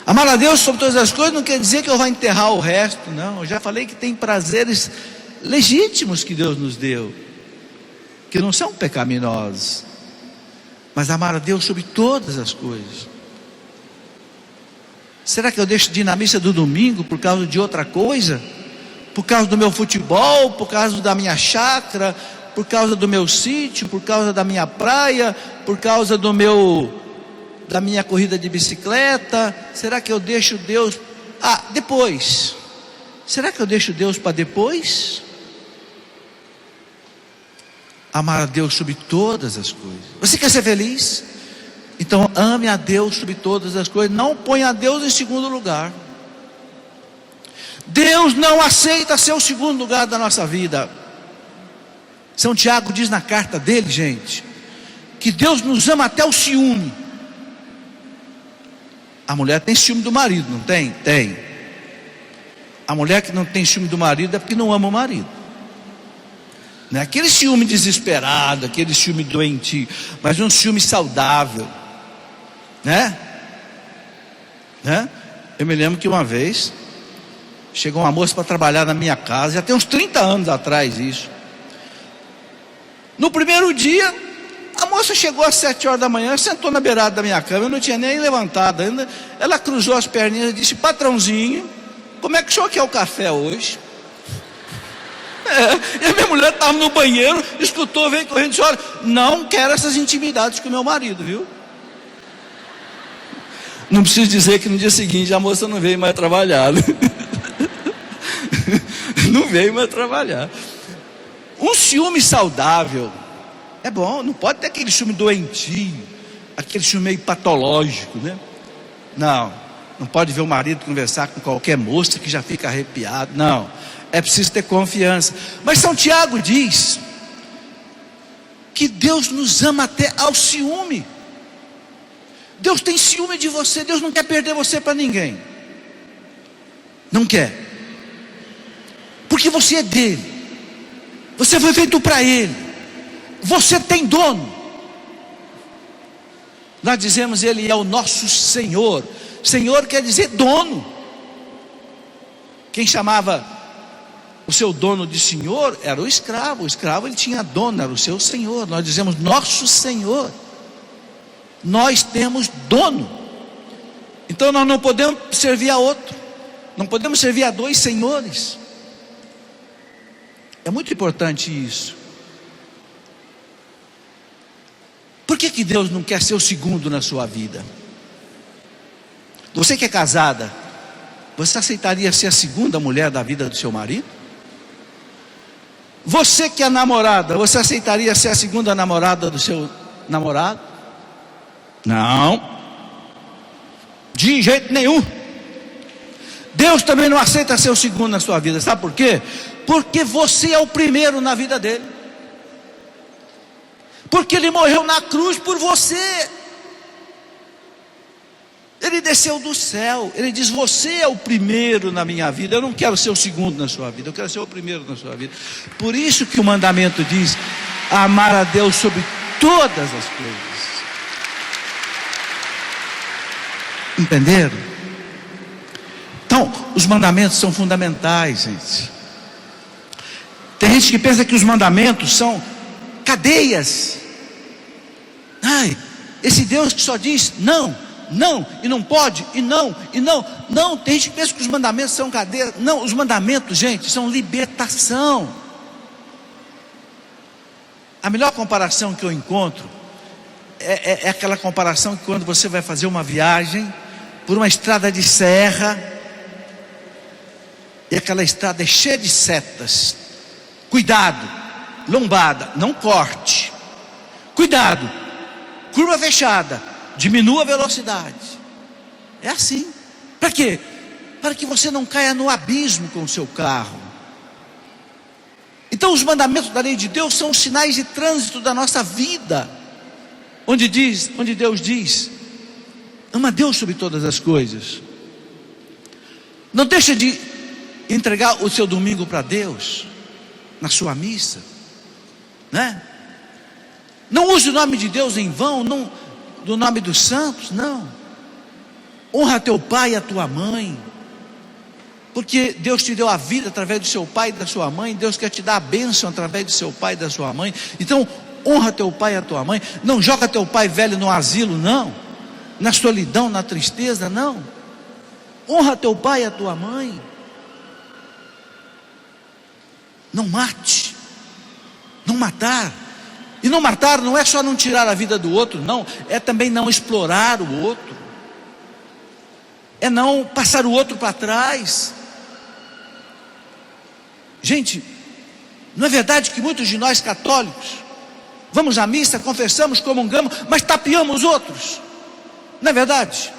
Amar a Deus sobre todas as coisas não quer dizer que eu vou enterrar o resto, não. Eu já falei que tem prazeres legítimos que Deus nos deu, que não são pecaminosos. Mas amar a Deus sobre todas as coisas. Será que eu deixo de ir na missa do domingo por causa de outra coisa? Por causa do meu futebol, por causa da minha chácara, por causa do meu sítio, por causa da minha praia, por causa da minha corrida de bicicleta? Será que eu deixo Deus depois? Será que eu deixo Deus para depois? Amar a Deus sobre todas as coisas. Você quer ser feliz? Então ame a Deus sobre todas as coisas. Não ponha a Deus em segundo lugar. Deus não aceita ser o segundo lugar da nossa vida. São Tiago diz na carta dele, gente, que Deus nos ama até o ciúme. A mulher tem ciúme do marido, não tem? Tem. A mulher que não tem ciúme do marido é porque não ama o marido. Não é aquele ciúme desesperado, aquele ciúme doentio, mas um ciúme saudável, né? Eu me lembro que uma vez chegou uma moça para trabalhar na minha casa, já tem uns 30 anos atrás isso. No primeiro dia, a moça chegou às 7 horas da manhã, sentou na beirada da minha cama, eu não tinha nem levantado ainda. Ela cruzou as perninhas e disse: patrãozinho, como é que o senhor quer o café hoje? E a minha mulher estava no banheiro, escutou, veio correndo e disse: olha, não quero essas intimidades com o meu marido, viu? Não preciso dizer que no dia seguinte a moça não veio mais trabalhar. Não veio mais trabalhar. Um ciúme saudável é bom, não pode ter aquele ciúme doentio, aquele ciúme meio patológico, né? Não pode ver o marido conversar com qualquer moça que já fica arrepiado. Não, é preciso ter confiança. Mas São Tiago diz que Deus nos ama até ao ciúme. Deus tem ciúme de você. Deus não quer perder você para ninguém. Não quer. Porque você é dele. Você foi feito para ele. Você tem dono. Nós dizemos: ele é o nosso Senhor. Senhor quer dizer dono. Quem chamava o seu dono de senhor era o escravo. O escravo, ele tinha dono, era o seu senhor. Nós dizemos nosso Senhor. Nós temos dono. Então nós não podemos servir a outro. Não podemos servir a dois senhores. É muito importante isso. Por que Deus não quer ser o segundo na sua vida? Você que é casada, você aceitaria ser a segunda mulher da vida do seu marido? Você que é namorada, você aceitaria ser a segunda namorada do seu namorado? Não, de jeito nenhum. Deus também não aceita ser o segundo na sua vida. Sabe por quê? Porque você é o primeiro na vida dele. Porque ele morreu na cruz por você. Ele desceu do céu. Ele diz: você é o primeiro na minha vida. Eu não quero ser o segundo na sua vida, eu quero ser o primeiro na sua vida. Por isso que o mandamento diz: amar a Deus sobre todas as coisas. Entenderam? Então, os mandamentos são fundamentais, gente. Tem gente que pensa que os mandamentos são cadeias. Ai, esse Deus que só diz não, não, e não pode, e não, e não. Não, tem gente que pensa que os mandamentos são cadeias. Não, os mandamentos, gente, são libertação. A melhor comparação que eu encontro é aquela comparação que quando você vai fazer uma viagem por uma estrada de serra, e aquela estrada é cheia de setas. Cuidado, lombada, não corte. Cuidado, curva fechada, diminua a velocidade. É assim. Para quê? Para que você não caia no abismo com o seu carro. Então os mandamentos da lei de Deus são os sinais de trânsito da nossa vida. Onde Deus diz: ama Deus sobre todas as coisas. Não deixa de entregar o seu domingo para Deus na sua missa, né? Não use o nome de Deus em vão, não, do nome dos santos, não. Honra teu pai e a tua mãe, porque Deus te deu a vida através do seu pai e da sua mãe. Deus quer te dar a bênção através do seu pai e da sua mãe. Então honra teu pai e a tua mãe. Não joga teu pai velho no asilo, não, na solidão, na tristeza, não. Honra teu pai e a tua mãe. Não mate. Não matar. E não matar não é só não tirar a vida do outro, não. É também não explorar o outro. É não passar o outro para trás. Gente, não é verdade que muitos de nós católicos vamos à missa, confessamos, comungamos, mas tapeamos os outros? Não é verdade?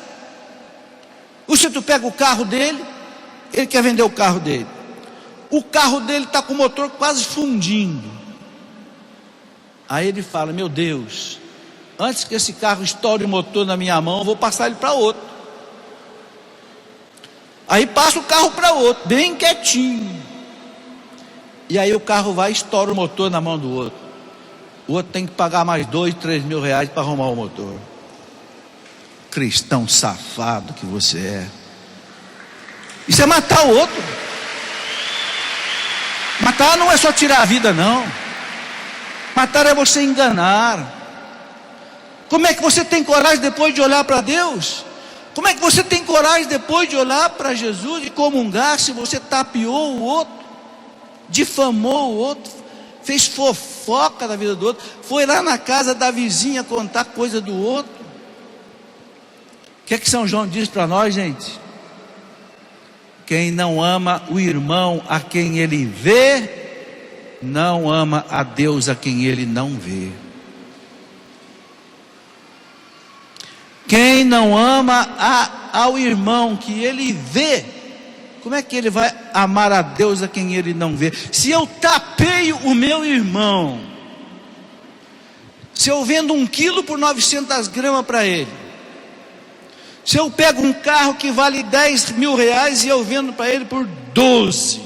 O sujeito pega o carro dele, ele quer vender o carro dele. O carro dele está com o motor quase fundindo. Aí ele fala: meu Deus, antes que esse carro estoure o motor na minha mão, eu vou passar ele para outro. Aí passa o carro para outro, bem quietinho. E aí o carro vai e estoura o motor na mão do outro. O outro tem que pagar mais 2, 3 mil reais para arrumar o motor. Cristão safado que você é. Isso é matar o outro. Matar não é só tirar a vida, não. Matar é você enganar. Como é que você tem coragem depois de olhar para Deus? Como é que você tem coragem depois de olhar para Jesus e comungar se você tapeou o outro? difamou o outro, fez fofoca da vida do outro, foi lá na casa da vizinha contar coisa do outro. O que é que São João diz para nós, gente? Quem não ama o irmão a quem ele vê, não ama a Deus a quem ele não vê. Quem não ama ao irmão que ele vê, como é que ele vai amar a Deus a quem ele não vê? Se eu tapeio o meu irmão, se eu vendo 1 quilo por 900 gramas para ele, se eu pego um carro que vale 10 mil reais e eu vendo para ele por 12,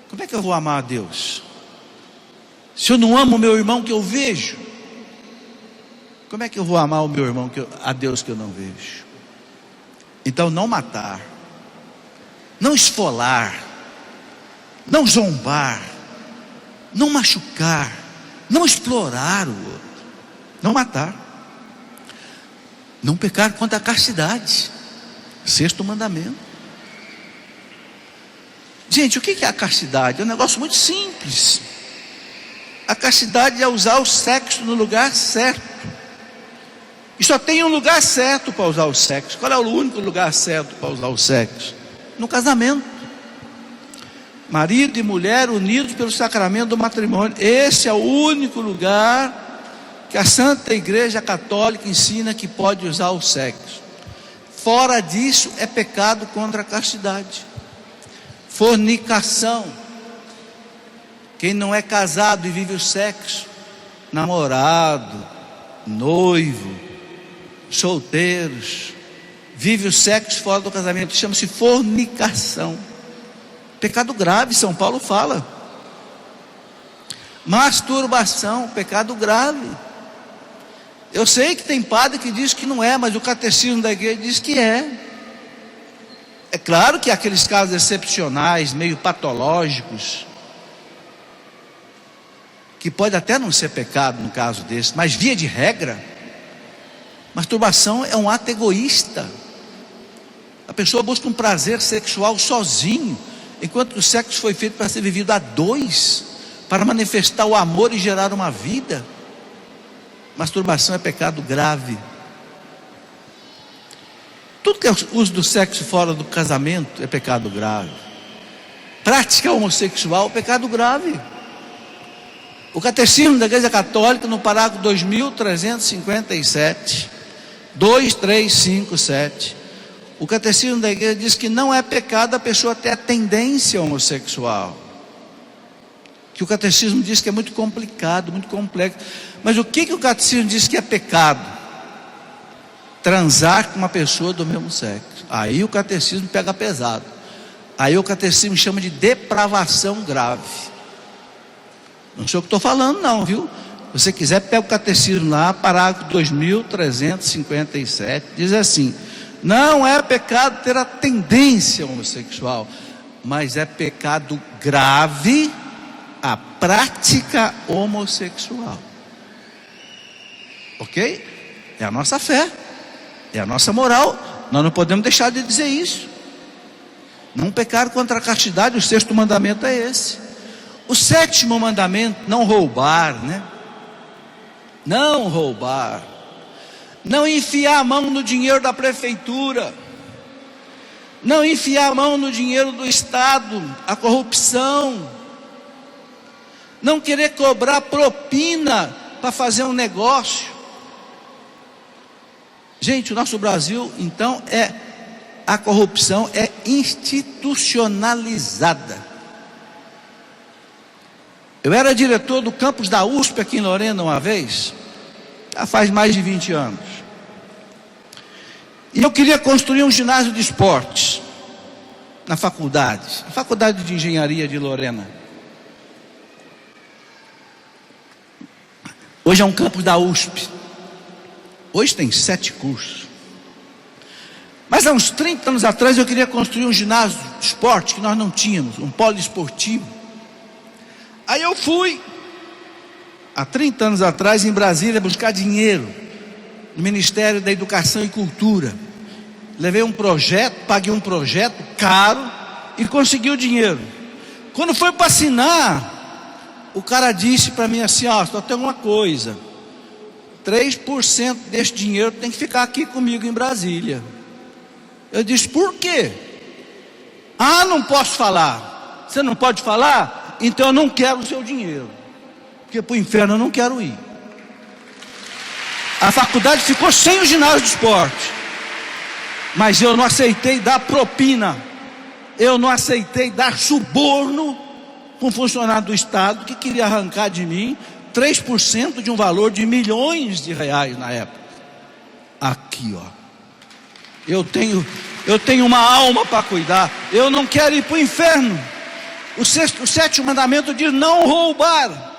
como é que eu vou amar a Deus? Se eu não amo o meu irmão que eu vejo, como é que eu vou amar o meu irmão, a Deus que eu não vejo? Então, não matar, não esfolar, não zombar, não machucar, não explorar o outro, não matar, não pecar contra a castidade, 6º mandamento. Gente, o que é a castidade? É um negócio muito simples. A castidade é usar o sexo no lugar certo. E só tem um lugar certo para usar o sexo. Qual é o único lugar certo para usar o sexo? No casamento. Marido e mulher unidos pelo sacramento do matrimônio. Esse é o único lugar que a Santa Igreja Católica ensina que pode usar o sexo. Fora disso é pecado contra a castidade. Fornicação. Quem não é casado e vive o sexo, namorado, noivo, solteiros, vive o sexo fora do casamento, chama-se fornicação. Pecado grave, São Paulo fala. Masturbação, pecado grave. Eu sei que tem padre que diz que não é, mas o catecismo da igreja diz que é. É claro que há aqueles casos excepcionais, meio patológicos, que pode até não ser pecado no caso desse, mas via de regra, masturbação é um ato egoísta. A pessoa busca um prazer sexual sozinho, enquanto o sexo foi feito para ser vivido a 2, para manifestar o amor e gerar uma vida. Masturbação é pecado grave. Tudo que é uso do sexo fora do casamento é pecado grave. Prática homossexual é pecado grave. O Catecismo da Igreja Católica, no parágrafo 2357, 2357, o Catecismo da Igreja diz que não é pecado a pessoa ter a tendência homossexual. Que o Catecismo diz que é muito complicado, muito complexo. Mas o que o Catecismo diz que é pecado? Transar com uma pessoa do mesmo sexo. Aí o Catecismo pega pesado. Aí o Catecismo chama de depravação grave. Não sei o que estou falando não, viu? Se você quiser, pega o Catecismo lá, parágrafo 2357, diz assim: não é pecado ter a tendência homossexual, mas é pecado grave a prática homossexual. Ok? É a nossa fé, é a nossa moral. Nós não podemos deixar de dizer isso. Não pecar contra a castidade, o 6º mandamento é esse. O 7º mandamento, não roubar, né? Não roubar. Não enfiar a mão no dinheiro da prefeitura. Não enfiar a mão no dinheiro do Estado, a corrupção. Não querer cobrar propina para fazer um negócio. Gente, o nosso Brasil, então, a corrupção é institucionalizada. Eu era diretor do campus da USP aqui em Lorena uma vez, já faz mais de 20 anos. E eu queria construir um ginásio de esportes na faculdade, a Faculdade de Engenharia de Lorena. Hoje é um campus da USP. Hoje tem 7 cursos. Mas há uns 30 anos atrás eu queria construir um ginásio de esporte que nós não tínhamos, um poliesportivo. Aí eu fui, há 30 anos atrás, em Brasília, buscar dinheiro no Ministério da Educação e Cultura. Levei um projeto, paguei um projeto caro e consegui o dinheiro. Quando foi para assinar, o cara disse para mim assim: ó, só tem uma coisa, 3% desse dinheiro tem que ficar aqui comigo em Brasília. Eu disse: por quê? Ah, não posso falar. Você não pode falar? Então eu não quero o seu dinheiro, porque para o inferno eu não quero ir. A faculdade ficou sem o ginásio de esporte, mas eu não aceitei dar propina, eu não aceitei dar suborno com um funcionário do Estado que queria arrancar de mim 3% de um valor de milhões de reais na época. Aqui, ó, eu tenho uma alma para cuidar, eu não quero ir para o inferno. O sétimo mandamento diz: não roubar.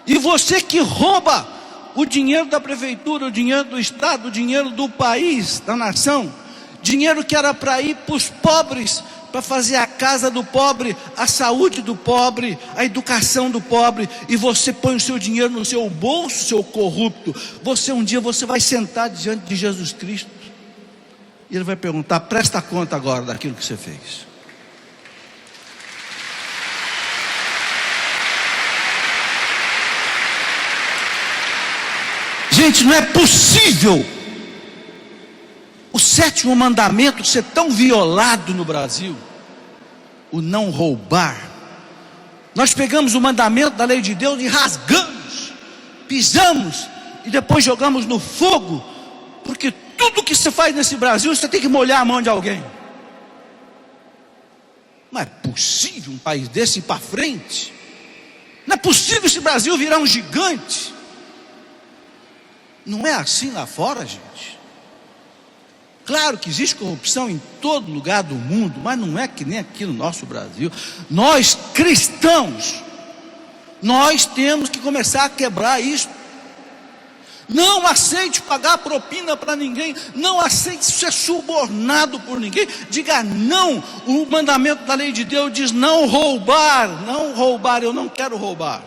E você que rouba o dinheiro da prefeitura, o dinheiro do Estado, o dinheiro do país, da nação, dinheiro que era para ir para os pobres, para fazer a casa do pobre, a saúde do pobre, a educação do pobre, e você põe o seu dinheiro no seu bolso, seu corrupto. Um dia você vai sentar diante de Jesus Cristo e Ele vai perguntar: presta conta agora daquilo que você fez. Gente, não é possível o sétimo mandamento ser tão violado no Brasil, o não roubar. Nós pegamos o mandamento da lei de Deus e rasgamos, pisamos e depois jogamos no fogo, porque tudo que você faz nesse Brasil, você tem que molhar a mão de alguém. Não é possível um país desse ir para frente. Não é possível esse Brasil virar um gigante. Não é assim lá fora, gente. Claro que existe corrupção em todo lugar do mundo, mas não é que nem aqui no nosso Brasil. Nós cristãos, nós temos que começar a quebrar isso. Não aceite pagar propina para ninguém, não aceite ser subornado por ninguém. Diga não. O mandamento da lei de Deus diz: não roubar, não roubar. Eu não quero roubar,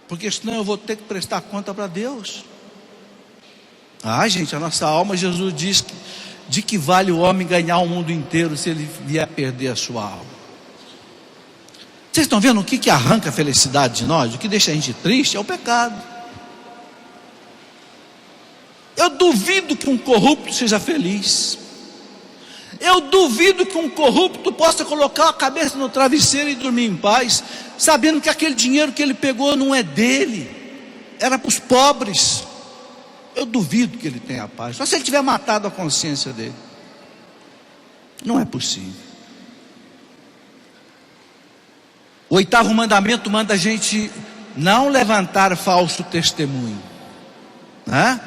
porque senão eu vou ter que prestar conta para Deus. Ah, gente, a nossa alma, Jesus diz que, de que vale o homem ganhar o mundo inteiro se ele vier a perder a sua alma? Vocês estão vendo o que arranca a felicidade de nós? O que deixa a gente triste é o pecado. Eu duvido que um corrupto seja feliz. Eu duvido que um corrupto possa colocar a cabeça no travesseiro e dormir em paz, sabendo que aquele dinheiro que ele pegou não é dele, era para os pobres. Eu duvido que ele tenha paz, só se ele tiver matado a consciência dele. Não é possível. O oitavo mandamento manda a gente não levantar falso testemunho, né?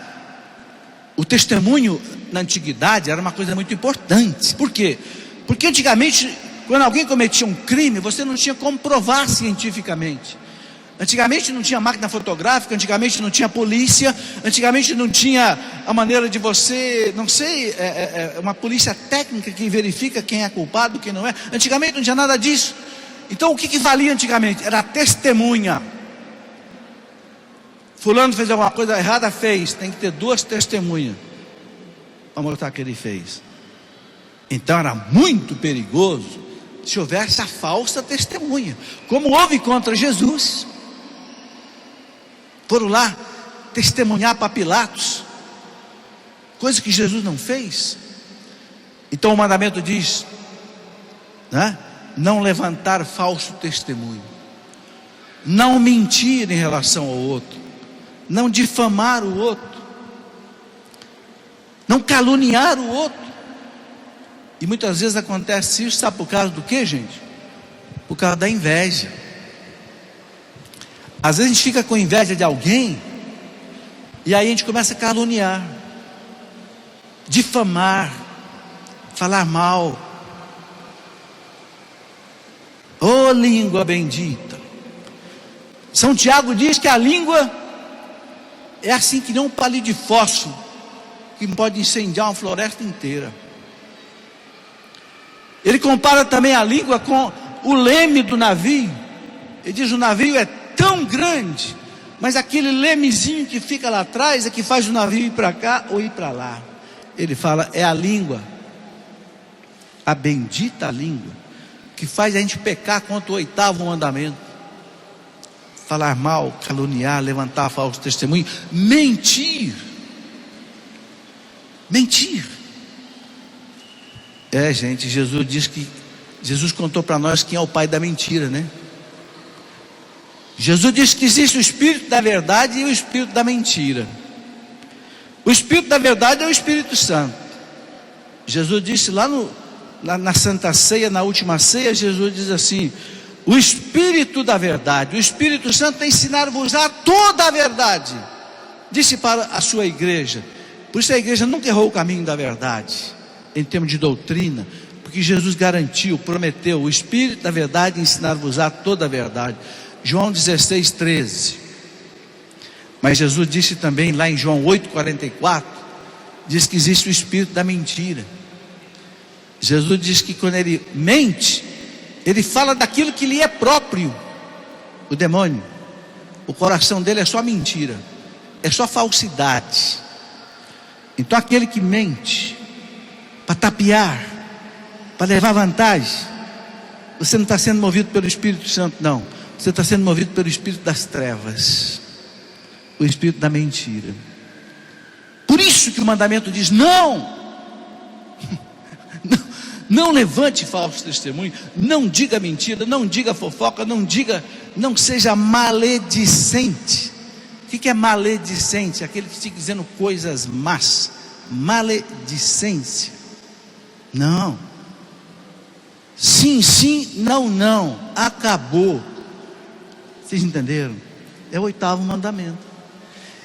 O testemunho na antiguidade era uma coisa muito importante. Por quê? Porque antigamente, quando alguém cometia um crime, você não tinha como provar cientificamente. Antigamente não tinha máquina fotográfica, antigamente não tinha polícia, antigamente não tinha a maneira de você, não sei, uma polícia técnica que verifica quem é culpado, quem não é. Antigamente não tinha nada disso. Então o que valia antigamente? Era a testemunha. Fulano fez alguma coisa errada, fez. Tem que ter 2 testemunhas para mostrar que ele fez. Então era muito perigoso se houvesse a falsa testemunha, como houve contra Jesus. Foram lá testemunhar para Pilatos, coisa que Jesus não fez. Então o mandamento diz, né? Não levantar falso testemunho, não mentir em relação ao outro, não difamar o outro, não caluniar o outro. E muitas vezes acontece isso, sabe por causa do que, gente? Por causa da inveja. Às vezes a gente fica com inveja de alguém, e aí a gente começa a caluniar, difamar, falar mal. Ô língua bendita! São Tiago diz que a língua é assim que nem um palito de fósforo, que pode incendiar uma floresta inteira. Ele compara também a língua com o leme do navio. Ele diz: o navio é tão grande, mas aquele lemezinho que fica lá atrás é que faz o navio ir para cá ou ir para lá. Ele fala: é a língua, a bendita língua, que faz a gente pecar contra o 8º mandamento: falar mal, caluniar, levantar falso testemunho, mentir. Gente, Jesus contou para nós quem é o pai da mentira, né? Jesus disse que existe o espírito da verdade e o espírito da mentira. O espírito da verdade é o Espírito Santo. Jesus disse lá na Santa Ceia, na última ceia, Jesus diz assim: o Espírito da verdade, o Espírito Santo vai ensinar-vos a toda a verdade. Disse para a sua igreja. Por isso a igreja nunca errou o caminho da verdade, em termos de doutrina, porque Jesus garantiu, prometeu: o Espírito da verdade ensinar-vos a toda a verdade. João 16:13. Mas Jesus disse também lá em João 8:44, diz que existe o espírito da mentira. Jesus diz que quando ele mente, ele fala daquilo que lhe é próprio. O demônio, o coração dele é só mentira, é só falsidade. Então aquele que mente para tapear, para levar vantagem, você não está sendo movido pelo Espírito Santo, não. Você está sendo movido pelo espírito das trevas, o espírito da mentira. Por isso que o mandamento diz: não levante falso testemunho, não diga mentira, não diga fofoca, não seja maledicente. O que é maledicente? Aquele que fica dizendo coisas más. Maledicência. Não. Sim, sim, não, não. Acabou. Vocês entenderam? É o 8º mandamento.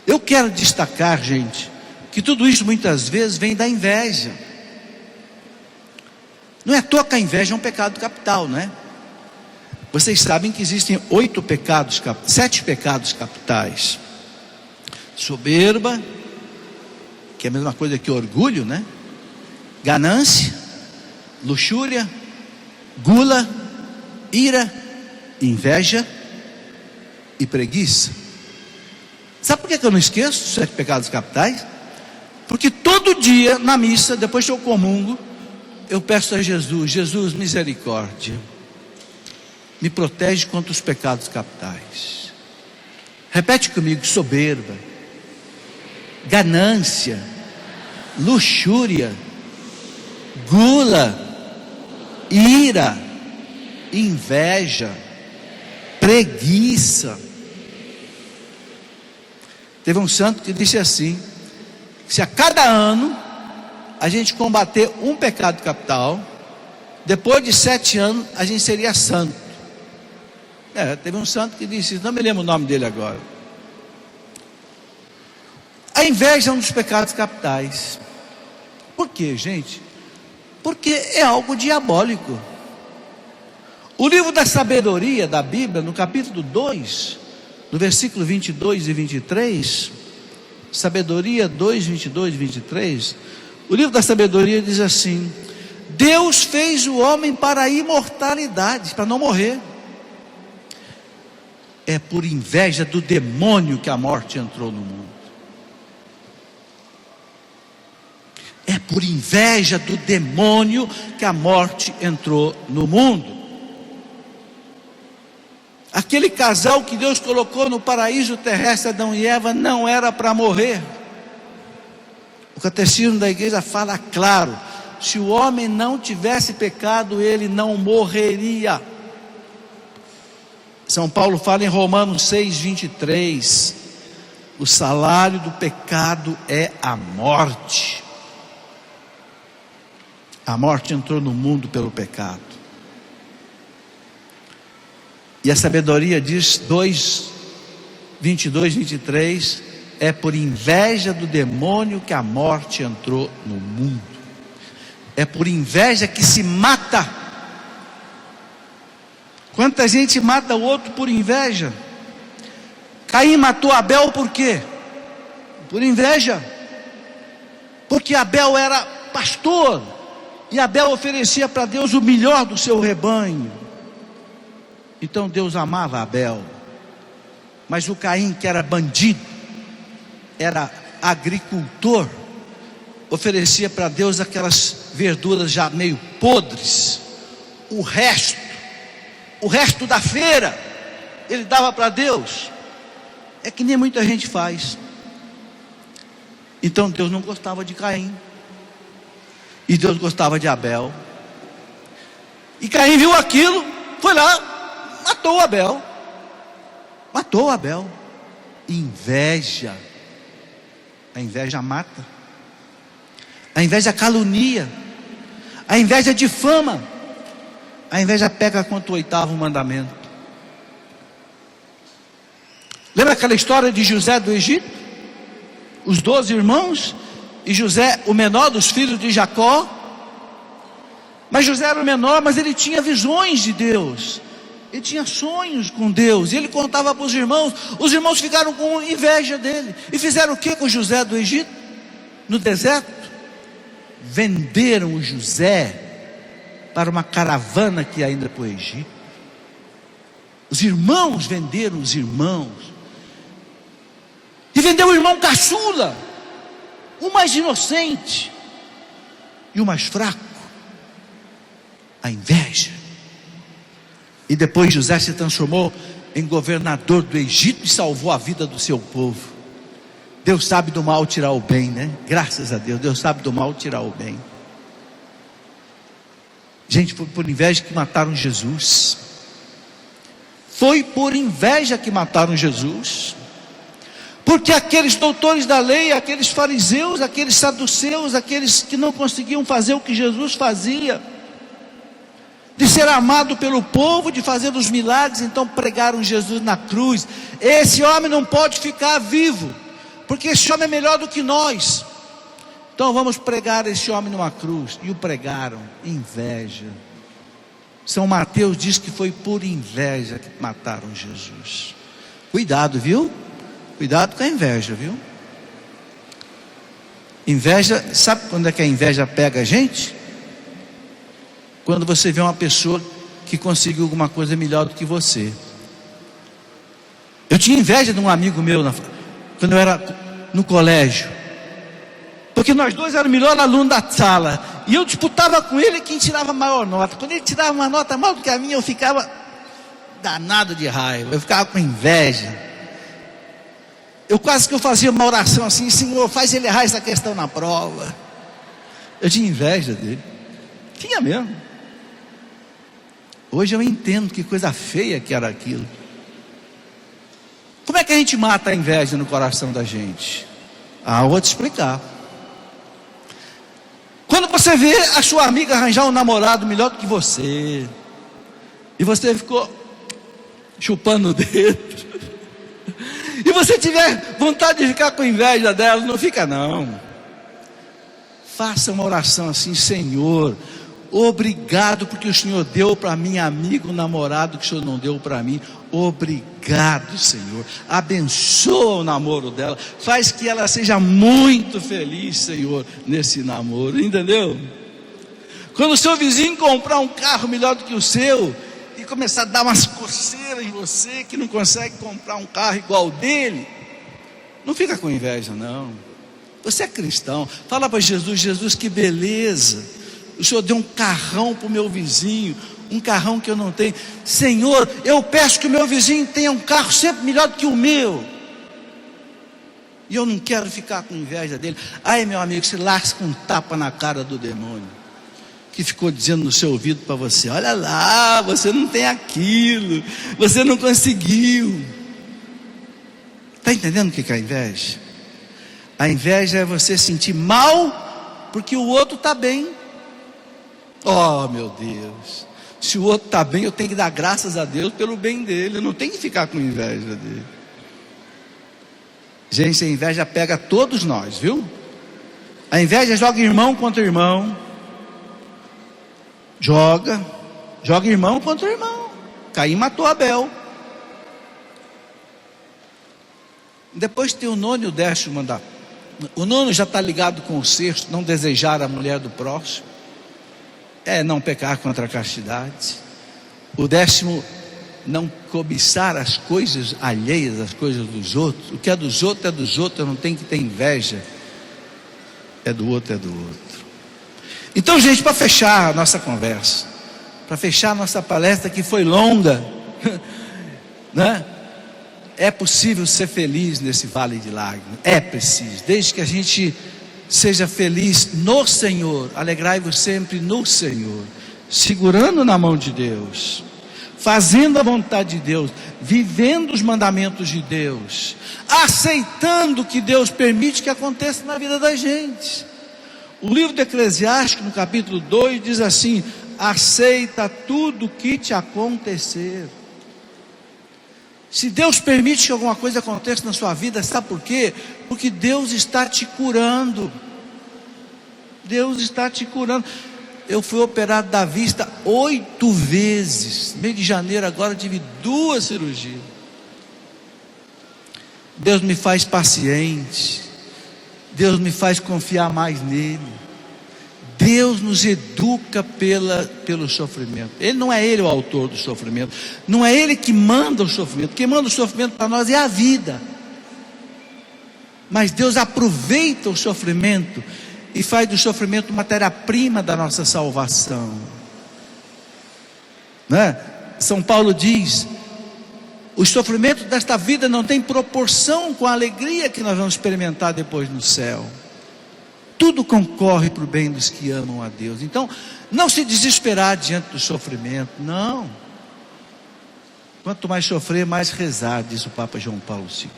Eu quero destacar, gente, que tudo isso muitas vezes vem da inveja. Não é à toa que a inveja é um pecado capital, não é? Vocês sabem que existem 7 pecados capitais: soberba, que é a mesma coisa que orgulho, né? Ganância, luxúria, gula, ira, inveja e preguiça. Sabe por que eu não esqueço os 7 pecados capitais? Porque todo dia na missa, depois que eu comungo, eu peço a Jesus: Jesus, misericórdia, me protege contra os pecados capitais. Repete comigo: soberba, ganância, luxúria, gula, ira, inveja, preguiça. Teve um santo que disse assim: se a cada ano a gente combater um pecado capital, depois de 7 anos a gente seria santo. Teve um santo que disse isso, não me lembro o nome dele agora. A inveja é um dos pecados capitais. Por quê, gente? Porque é algo diabólico. O livro da sabedoria da Bíblia, no capítulo 2, no versículo 22 e 23, sabedoria 2, 22 e 23, o livro da sabedoria diz assim: Deus fez o homem para a imortalidade, para não morrer. É por inveja do demônio que a morte entrou no mundo. É por inveja do demônio que a morte entrou no mundo. Aquele casal que Deus colocou no paraíso terrestre, Adão e Eva, não era para morrer. O catecismo da igreja fala claro: se o homem não tivesse pecado, ele não morreria. São Paulo fala em Romanos 6:23: o salário do pecado é a morte. A morte entrou no mundo pelo pecado. E a sabedoria diz 22, 23: é por inveja do demônio que a morte entrou no mundo. É por inveja que se mata. Quanta gente mata o outro por inveja? Caim matou Abel por quê? Por inveja. Porque Abel era pastor, e Abel oferecia para Deus o melhor do seu rebanho. Então Deus amava Abel. Mas o Caim, que era bandido, era agricultor, oferecia para Deus aquelas verduras já meio podres, o resto o resto da feira ele dava para Deus. É que nem muita gente faz. Então Deus não gostava de Caim, e Deus gostava de Abel. E Caim viu aquilo, foi lá, matou Abel. Matou Abel. Inveja. A inveja mata. A inveja calunia. A inveja difama. A inveja pega contra o 8º mandamento. Lembra aquela história de José do Egito? Os 12 irmãos, e José, o menor dos filhos de Jacó. Mas José era o menor, mas ele tinha visões de Deus. Ele tinha sonhos com Deus, e ele contava para os irmãos. Os irmãos ficaram com inveja dele. E fizeram o que com José do Egito? No deserto? Venderam o José para uma caravana que ia ainda para o Egito. Os irmãos venderam os irmãos. E vendeu o irmão caçula, o mais inocente e o mais fraco. A inveja. E depois José se transformou em governador do Egito e salvou a vida do seu povo. Deus sabe do mal tirar o bem, né? Graças a Deus, Deus sabe do mal tirar o bem. Gente, foi por inveja que mataram Jesus. Foi por inveja que mataram Jesus. Porque aqueles doutores da lei, aqueles fariseus, aqueles saduceus, aqueles que não conseguiam fazer o que Jesus fazia, de ser amado pelo povo, de fazer os milagres, então pregaram Jesus na cruz. Esse homem não pode ficar vivo, porque esse homem é melhor do que nós. Então vamos pregar esse homem numa cruz. E o pregaram. Inveja. São Mateus diz que foi por inveja que mataram Jesus. Cuidado, viu? Cuidado com a inveja, viu? Inveja, sabe quando é que a inveja pega a gente? Quando você vê uma pessoa que conseguiu alguma coisa melhor do que você. Eu tinha inveja de um amigo meu quando eu era no colégio, porque nós dois éramos o melhor aluno da sala, e eu disputava com ele quem tirava a maior nota. Quando ele tirava uma nota maior do que a minha, eu ficava danado de raiva, eu ficava com inveja. Eu quase que eu fazia uma oração assim: Senhor, faz ele errar essa questão na prova. Eu tinha inveja dele. Tinha mesmo. Hoje eu entendo que coisa feia que era aquilo. Como é que a gente mata a inveja no coração da gente? Eu vou te explicar. Quando você vê a sua amiga arranjar um namorado melhor do que você, e você ficou chupando o dedo, e você tiver vontade de ficar com inveja dela, não fica não. Faça uma oração assim: Senhor, obrigado porque o Senhor deu para minha amiga um namorado que o Senhor não deu para mim. Obrigado, Senhor. Abençoa o namoro dela. Faz que ela seja muito feliz, Senhor, nesse namoro. Entendeu? Quando o seu vizinho comprar um carro melhor do que o seu, e começar a dar umas coceiras em você, que não consegue comprar um carro igual dele, não fica com inveja não. Você é cristão. Fala para Jesus: Jesus, que beleza, o Senhor deu um carrão para o meu vizinho, um carrão que eu não tenho. Senhor, eu peço que o meu vizinho tenha um carro sempre melhor do que o meu, e eu não quero ficar com inveja dele. Aí, meu amigo, se lasca um tapa na cara do demônio, que ficou dizendo no seu ouvido para você: olha lá, você não tem aquilo, você não conseguiu. Está entendendo o que é a inveja? A inveja é você sentir mal porque o outro está bem. Oh meu Deus, se o outro está bem, eu tenho que dar graças a Deus pelo bem dele, eu não tenho que ficar com inveja dele. Gente, a inveja pega todos nós, viu? A inveja joga irmão contra irmão. Joga irmão contra irmão. Caim matou Abel. Depois tem o 9º e o 10º mandamento. O 9º já está ligado com o 6º: não desejar a mulher do próximo, não pecar contra a castidade. O 10º: não cobiçar as coisas alheias, as coisas dos outros. O que é dos outros é dos outros, eu não tenho que ter inveja. É do outro, é do outro. Então, gente, para fechar a nossa conversa, para fechar nossa palestra que foi longa, né? É possível ser feliz nesse vale de lágrimas, é preciso, desde que a gente seja feliz no Senhor. Alegrai-vos sempre no Senhor, segurando na mão de Deus, fazendo a vontade de Deus, vivendo os mandamentos de Deus, aceitando o que Deus permite que aconteça na vida da gente. O livro de Eclesiastes, no capítulo 2, diz assim: aceita tudo que te acontecer. Se Deus permite que alguma coisa aconteça na sua vida, sabe por quê? Porque Deus está te curando. Deus está te curando. Eu fui operado da vista 8 vezes. Mês de janeiro agora tive 2 cirurgias. Deus me faz paciente. Deus me faz confiar mais nele. Deus nos educa pelo sofrimento. Ele não é o autor do sofrimento. Não é Ele que manda o sofrimento. Quem manda o sofrimento para nós é a vida. Mas Deus aproveita o sofrimento e faz do sofrimento matéria-prima da nossa salvação, né? São Paulo diz: os sofrimentos desta vida não têm proporção com a alegria que nós vamos experimentar depois no céu. Tudo concorre para o bem dos que amam a Deus. Então, não se desesperar diante do sofrimento, não. Quanto mais sofrer, mais rezar, diz o Papa João Paulo II.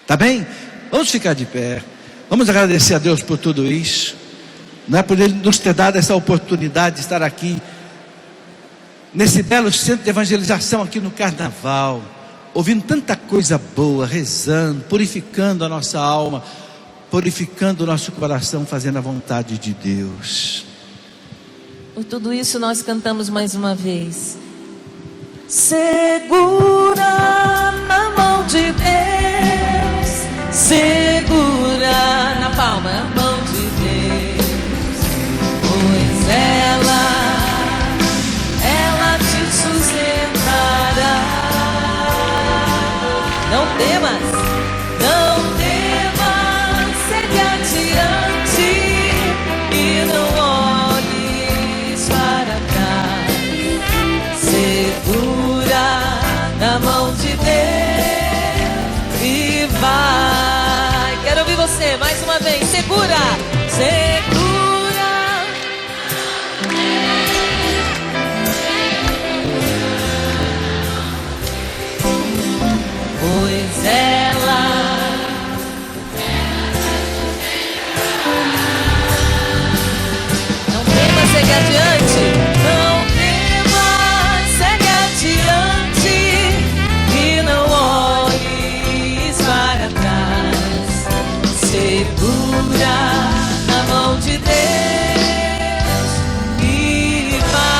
Tá bem? Vamos ficar de pé. Vamos agradecer a Deus por tudo isso, não é, por Ele nos ter dado essa oportunidade de estar aqui, nesse belo centro de evangelização aqui no Carnaval, ouvindo tanta coisa boa, rezando, purificando a nossa alma, purificando o nosso coração, fazendo a vontade de Deus. Por tudo isso nós cantamos mais uma vez: segura na mão de Deus, segura na palma a mão de Deus, pois ela te sustentará. Não temas, não temas, segue adiante e não olhes para trás. Segura na mão de Deus e vai. Quero ouvir você mais uma vez. Segura, segura. Pois ela não temas, segue adiante. Não temas, segue adiante e não olhes para trás. Segura na mão de Deus e vai.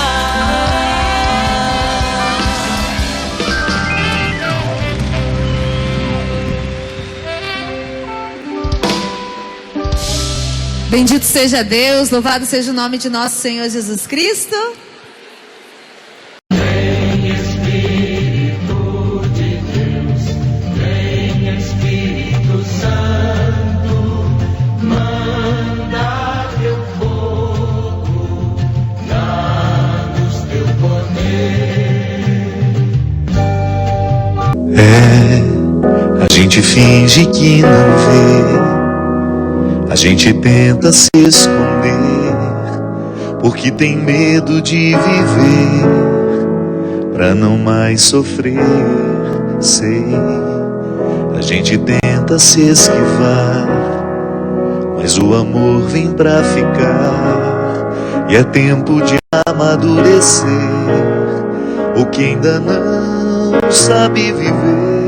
Bendito seja Deus, louvado seja o nome de nosso Senhor Jesus Cristo. Vem Espírito de Deus, vem Espírito Santo, manda teu fogo, dá-nos teu poder. A gente finge que não vê, a gente tenta se esconder, porque tem medo de viver, pra não mais sofrer, sei. A gente tenta se esquivar, mas o amor vem pra ficar, e é tempo de amadurecer, o que ainda não sabe viver.